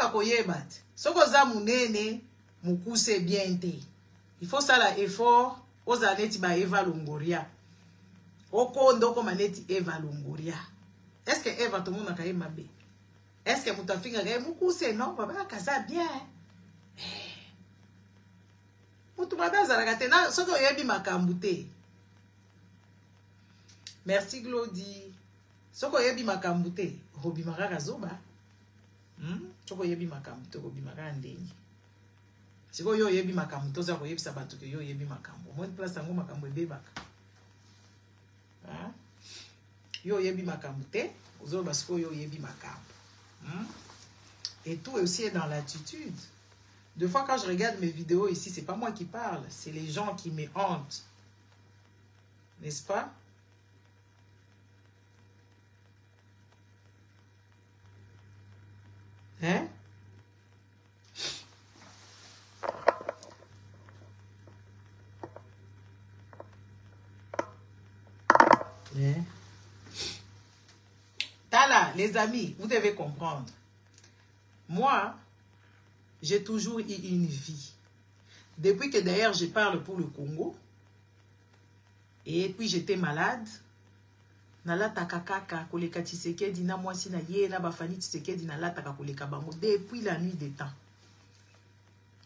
koyeba te. Soko za munene, mukuse bien te. Il faut ça la effort, aux aneti ba Eva Longoria. Oko ndoko maneti Eva Longoria. Est-ce que Eva tout le monde a kaye mabe? Est-ce que mutafinga kaye mukuse non? Baba kaza bien. Mutu mabe azalaka te na soko yebi makambu te. Merci Glody. Soko yebi makambu te, robi makaka zoba. Soko yebi makambu te, robi makaka ndenge. Siko yo yebi makambu to za ko yebi sabatu ke yo yebi makambu. Mon place ngo makambu ebebaka. Yo yebi makambu te, ozoba siko yo yebi makambu. Et tout aussi est dans l'attitude. Des fois quand je regarde mes vidéos ici, c'est pas moi qui parle, c'est les gens qui me hantent. N'est-ce pas? Hein? Tala, les amis, vous devez comprendre. Moi, j'ai toujours eu une vie. Depuis que d'ailleurs je parle pour le Congo, et puis j'étais malade, nalata kakaka koleka Tshisekedi na mwasi na ye na bafani Tshisekedi nalata koleka bango depuis la nuit des temps.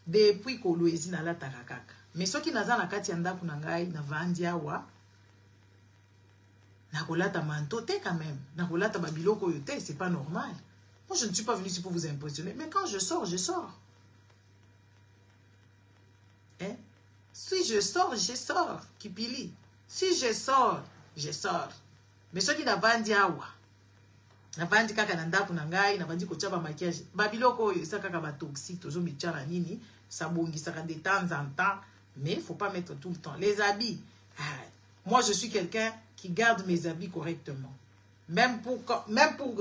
Depuis kolwezi nalata kakaka. Mais ceux qui naza na kati ya ndako na ngai na vandi awa na kolata manto te quand même, na kolata babiloko yo te, c'est pas normal. Moi je ne suis pas venu ici pour vous impressionner, mais quand je sors, je sors. Hein? Si je sors, je sors, Kipili. Si je sors, je sors. Mais ceux qui n'avandi awa, n'avandi kaka na ndako na ngai, n'avandi kotia ba maquillage, babiloko yo ça kaka ba toxique, tozo mitchara nini, ça bongisa de temps en temps, mais faut pas mettre tout le temps. Les habits, moi je suis quelqu'un qui garde mes habits correctement. Même pour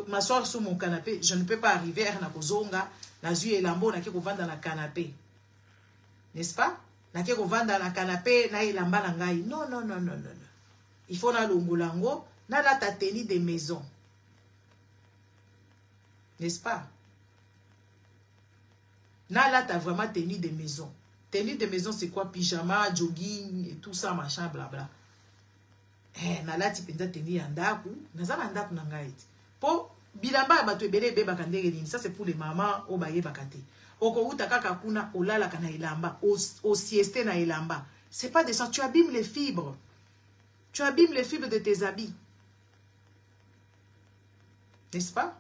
m'asseoir sur mon canapé, je ne peux pas arriver à Nakozonga, la zui et lambo, na keko vanda na canapé. N'est-ce pas? Na keko vanda na canapé, na ilamba na ngai. Non, non, non, non, non. Il faut na longolango, na la tenue de maison. N'est-ce pas? Na la ta vraiment tenue de maison. Tenue de maison, c'est quoi? Pyjama, jogging, et tout ça, machin, blabla. Na la ti penza tenue ya ndaku, na za na ndaku na ngai. Po bilamba ya bato ebele ebe bakandenge nini, ça c'est pour les mamans o baye bakate. Oko uta kaka kuna olala kana ilamba, o sieste na ilamba. C'est pas des sens, tu abîmes les fibres. Tu abîmes les fibres de tes habits. N'est-ce pas?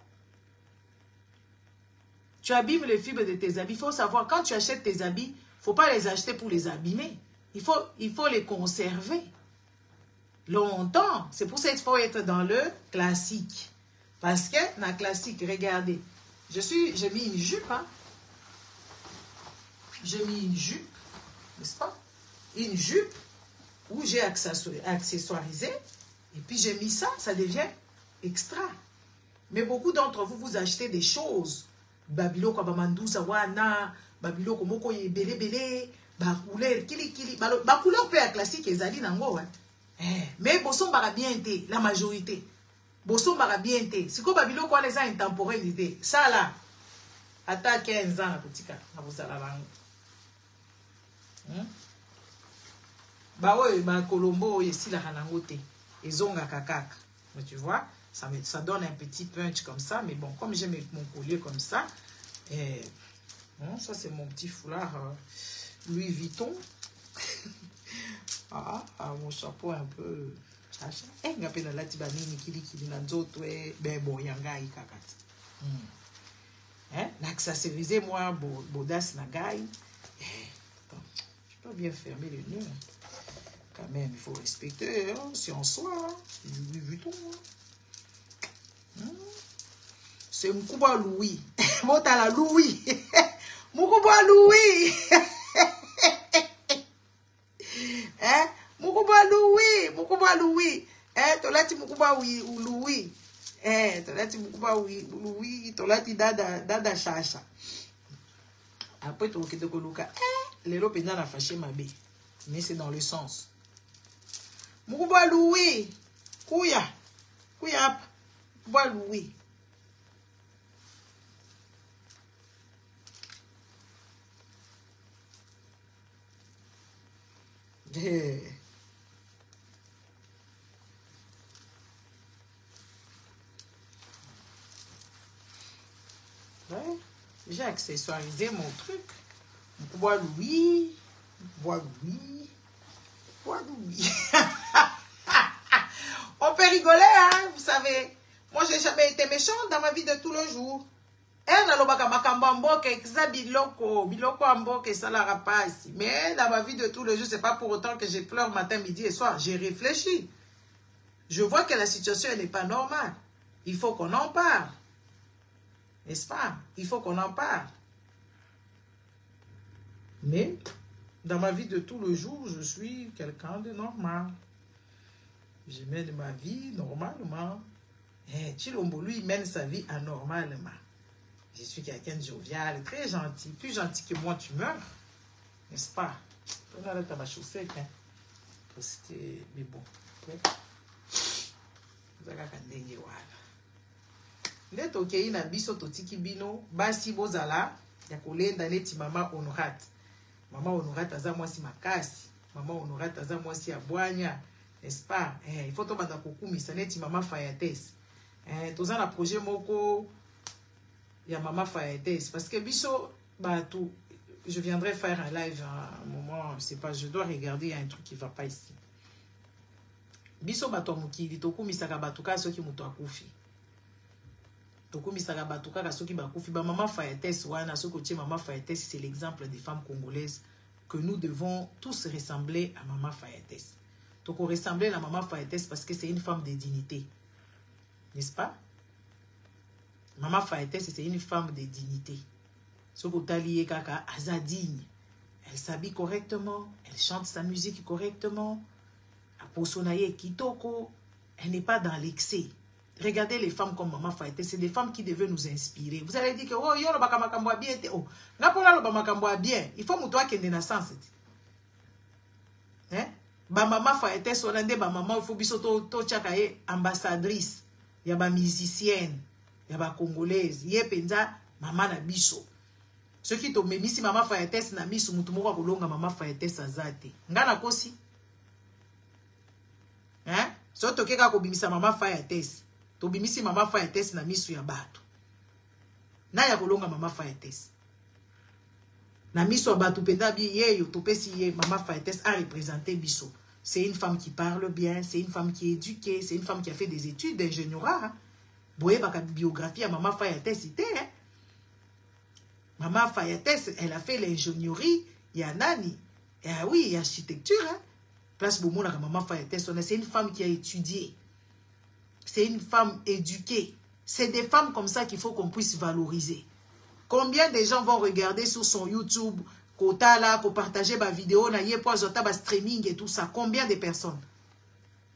Tu abîmes les fibres de tes habits. Il faut savoir, quand tu achètes tes habits, il ne faut pas les acheter pour les abîmer. Il faut les conserver longtemps. C'est pour ça qu'il faut être dans le classique. Parce que dans le classique, regardez, j'ai mis une jupe. Hein? J'ai mis une jupe, n'est-ce pas? Une jupe où j'ai accessoirisé. Et puis j'ai mis ça, ça devient extra. Mais beaucoup d'entre vous, vous achetez des choses. Babilo kwa bamandouza wana, babilo komoko ye bele bele, ba couleur kili kili, ba couleur peu classique ezali nango ouais. Mais boson bara bien té, la majorité. Boson bara bien té. Siko babilo kwa les intemporalité. Ça là. Ata 15 ans na kotika na bozala bango. Ba oye ba kolombo yesi la hanango té. Ezonga kakaka. Mais tu vois, ça donne un petit punch comme ça. Mais bon, comme j'ai mon collier comme ça, bon, ça c'est mon petit foulard Louis Vuitton. Mon chapeau un peu... L'accessorisé, moi, bodas nagai. Je peux bien fermer les nœuds. Quand même, il faut respecter, hein, si on soit, hein, Louis Vuitton. Hein. C'est Moukuba Louis. Motala Louis. Moukuba Louis. Hein? Moukuba Louis. Moukuba Louis. Hein? Tolati Moukuba Louis. Hein? Tolati Moukuba Louis. Tolati Dada Chacha. Après, tu vas te dire, les lopes n'a fâché ma bé. Mais c'est dans le sens. Moukuba Louis. Kouya. Kouya. Moukuba Louis. Ouais, j'ai accessoirisé mon truc. Bois Louis. Bois Louis. Bois Louis. On peut rigoler, hein, vous savez. Moi, j'ai jamais été méchante dans ma vie de tous les jours. Mais dans ma vie de tous les jours, c'est pas pour autant que je pleure matin, midi et soir. J'ai réfléchi. Je vois que la situation n'est pas normale. Il faut qu'on en parle. N'est-ce pas? Il faut qu'on en parle. Mais dans ma vie de tous les jours, je suis quelqu'un de normal. Je mène ma vie normalement. Chilombo, lui, mène sa vie anormalement. Je suis quelqu'un de jovial, très gentil. Plus gentil que moi, tu meurs. N'est-ce pas? On arrête à ma chaussette. Hein? Parce que, mais bon. Vous avez qu'à Ndet okei na biso totiki bino basi bozala ya kolenda neti mama Honorat. Mama Honorat aza mwasi makasi. Mama Honorat aza mwasi ya bwanya. N'est-ce pas? Il faut to banda kokumisa neti mama Fayates. Toza na projet moko ya mama Fayates parce que biso bato je viendrai faire un live à un moment, c'est pas je dois regarder, il y a un truc qui va pas ici. Biso bato mukili tokumisa ka bato ka soki muto akufi. Tokumisaka bato kaka soki bakufi ba mama Fayates wana soki mama Fayates c'est l'exemple des femmes congolaises que nous devons tous ressembler à maman Fayates. Donc on ressembler à maman Fayates parce que c'est une femme de dignité. N'est-ce pas? Maman Fayates c'est une femme de dignité. Soki otaliye kaka aza digne. Elle s'habille correctement, elle chante sa musique correctement. Aposonaye kitoko, elle n'est pas dans l'excès. Regardez les femmes comme Maman Fayates, c'est des femmes qui devaient nous inspirer. Vous allez dire que oh yo lo baka makambo bien oh ngapona lo baka makambo bien, il faut muto akende na sens. Hein? Ba Maman Fayates olande ba maman il faut biso to chaka ye ambassadrice, ya ba musicienne, ya ba congolaise, ye penza mama na biso. Ceux qui to memisi Maman Fayates na misu mutu moko kolonga Maman Fayates azate. Ngana kosi? Hein? So to keka ko bimisa Maman Fayates. Tobimisi Maman Fayates na misu ya bato. Na ya kolonga Maman Fayates. Na misu ya bato pedabi yeyo topesi ye Maman Fayates a représenté biso. C'est une femme qui parle bien, c'est une femme qui est éduquée, c'est une femme qui a fait des études d'ingénierie. Boye baka biographie à Maman Fayates c'était hein. Maman Fayates, elle a fait l'ingénierie, il y a nani. Ah oui, il y a architecture hein. Place Bomona Maman Fayates, c'est une femme qui a étudié. C'est une femme éduquée. C'est des femmes comme ça qu'il faut qu'on puisse valoriser. Combien de gens vont regarder sur son YouTube, Kota là, qu'on partageait ma vidéo, na streaming et tout ça. Combien de personnes?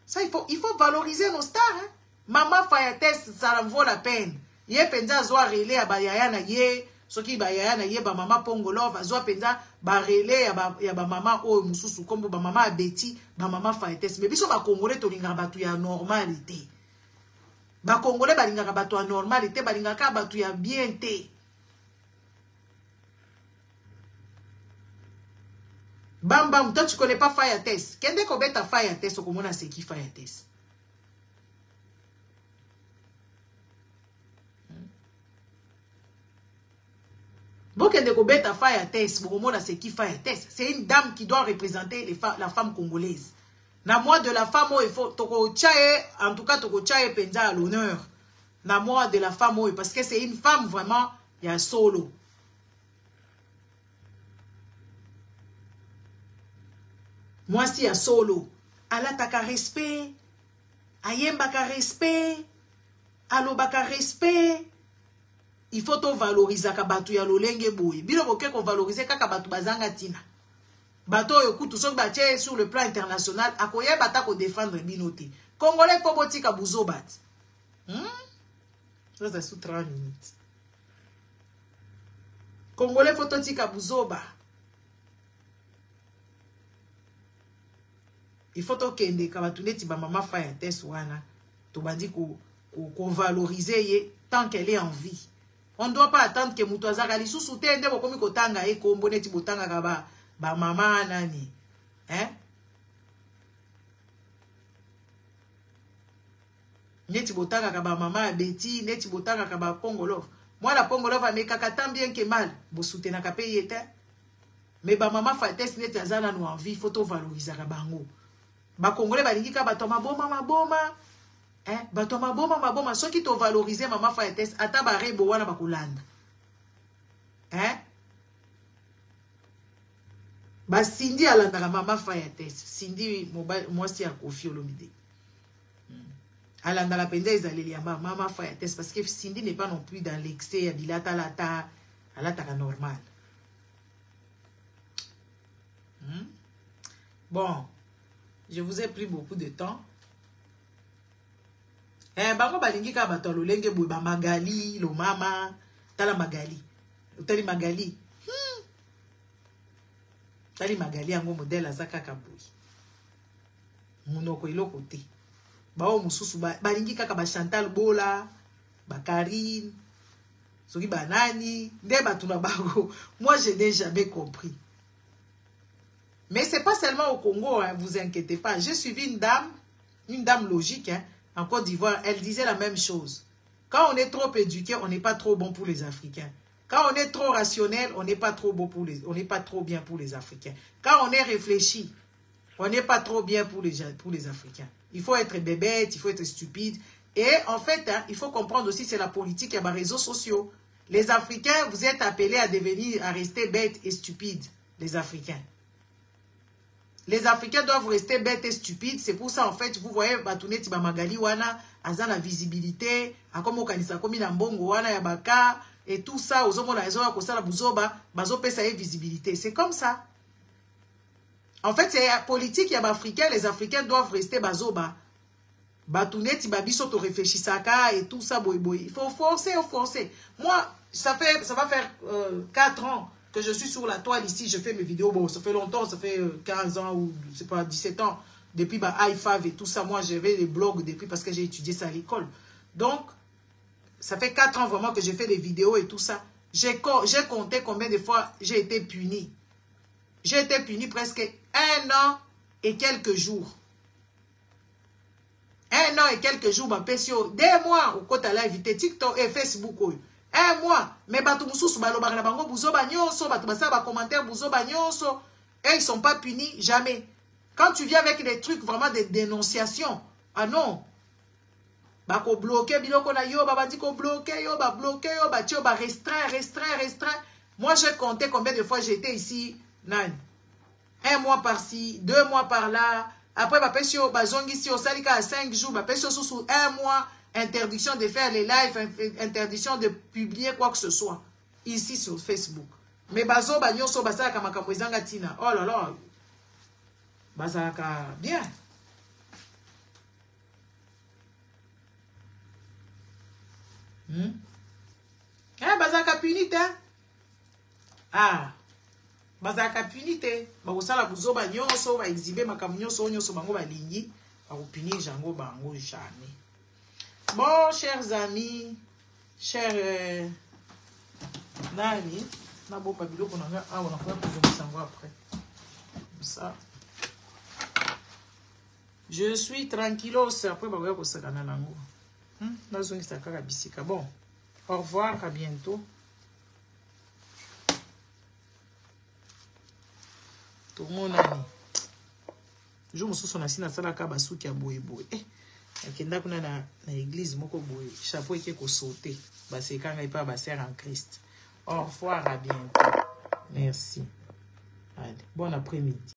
Ça, il faut valoriser nos stars. Hein? Maman Fayates, ça en vaut la peine. Yé penza zoa relé à bayaya na yé, soki bayaya na yé ba maman Pongolov, zoa penza ba relé ya ba maman o mususu kombo ba maman Betty, ba maman Fayates. Mais biso ba Congolais to linga batu ya normalité. Ba Congolais balingaka bato ya normalité, balingaka bato ya bien te. Bam bam, toi tu connais pas Fayates. Kende ko beta Fayates okomona c'est qui Fayates. Bon kende ko beta Fayates, okomona c'est qui Fayates. C'est une dame qui doit représenter la femme congolaise. Na moi de la femme, il faut toko chaye, en tout cas toko chaye penza à l'honneur. Na moi de la femme, parce que c'est une femme vraiment, il y a solo. Moi si il y a solo. Ala taka respect, ayemba ka respect, alo baka respect. Il faut to valoriser ka batu ya lolenge boye. Bilo boke ko valoriser kaka batu bazanga tina. Bato yokutu sok bache sur le plan international akoye bata ko défendre binoté. Congolais faut botika buzo bat. Ça c'est sous 30 minutes. Congolais faut totika buzo ba. Il faut to kende ka batuneti ba Maman Fayates wana to bandi ko valoriser ye tant qu'elle est en vie. On ne doit pas attendre que muto azaka li susute nde ko komi ko tanga e ko mboneti botanga ka ba maman nani. Hein? Neti botaka kaba maman Betty, neti botaka kaba Pongolov. Moi la Pongolov a mekaka tant bien que mal. Bo soutenaka pe yete. Mais ba maman Fates neti azana no envie, faut to valoriser bango. Ba Congolais balingi ka bato maboma. Hein, bato maboma soki to valoriser maman Fates ata ba rebo wana bakulanda. Hein? Ba Cindy alandaka maman Fates. Cindy mwasi ya Kofi Olomide. Alandaka penza ezaleli ya maman Fates parce que Cindy n'est pas non plus dans l'excès ya bilata lata alataka normal. Bon, je vous ai pris beaucoup de temps. Bango balingi ka bato lolenge boy ba Magali, lo mama, tala Magali. Tali Magali. Tali Magali yango modèle azaka ka boy. Munoko iloko te. Bao mususu balingi kaka ba Chantal Bola, ba Karine, soki ba nani, nde batuna bango. Moi je n'ai jamais compris. Mais c'est pas seulement au Congo, hein, vous inquiétez pas. J'ai suivi une dame logique, hein, en Côte d'Ivoire. Elle disait la même chose. Quand on est trop éduqué, on n'est pas trop bon pour les Africains. Quand on est trop rationnel, on n'est pas trop bon pour on n'est pas trop bien pour les Africains. Quand on est réfléchi, on n'est pas trop bien pour les Africains. Il faut être bébête, il faut être stupide. Et en fait, hein, il faut comprendre aussi, c'est la politique et les réseaux sociaux. Les Africains, vous êtes appelés à rester bêtes et stupides, les Africains. Les Africains doivent rester bêtes et stupides. C'est pour ça, en fait, vous voyez, Batouné Tiba Magali wana, aza la visibilité, akomo kanisa komi na mbongo wana ya baka, et tout ça, ozomo na ezo akosa la buzoba, bazo pesa ye visibilité. C'est comme ça. En fait, c'est la politique ya Africains. Les Africains doivent rester bazoba. Batouné Tiba biso to réfléchissaka et tout ça, boy boy. Il faut forcer. Moi, ça va faire 4 ans que je suis sur la toile ici, je fais mes vidéos, bon, ça fait longtemps, ça fait 15 ans ou, je sais pas, 17 ans, depuis iFav et tout ça, moi, j'avais des blogs depuis parce que j'ai étudié ça à l'école. Donc, ça fait 4 ans vraiment que j'ai fait des vidéos et tout ça. J'ai compté combien de fois j'ai été puni. J'ai été puni presque 1 an et quelques jours. 1 an et quelques jours, ma PCO, 2 mois, au côté à invité TikTok et Facebook, 1 mois, mais bato mususu balobaka na bango buzoba nyonso, bato basala ba commentaire buzoba nyonso, et ils sont pas punis jamais. Quand tu viens avec des trucs vraiment de dénonciation, ah non, bako bloquer biloko na yo, babadi ko bloquer yo, ba bloquer yo, ba tio ba restreint. Moi j'ai compté combien de fois j'étais ici, nan. 1 mois par-ci, 2 mois par-là. Après ba pesio ba zongi si au salika à 5 jours, ba pesio sous 1 mois. Interdiction de faire les lives, interdiction de publier quoi que ce soit ici sur Facebook. Mais bazo ba nyonso basaka makambo ezanga tina. Oh là là. Bazaka bien. Bazaka punité. Ah. Bazaka punité. Ba osala buzo ba nyonso ba exhiber makambo nyonso bango ba lingi. Ba punir jango bango jamais. Bon, chers amis, chers Nani, na bon pabilo qu'on a on a fait pour nous après. Ça. Je suis tranquillos après ba ko sakana nango. Na zongi sakaka bisika. Bon. Au revoir, à bientôt. Tout le monde a je me suis sonné na sala ka basuki ya boye. Akenda kuna na église moko boye chapeau eke ko sauter basekanga ipa baser en Christ. Au revoir, à bientôt. Merci. Allez, bon après-midi.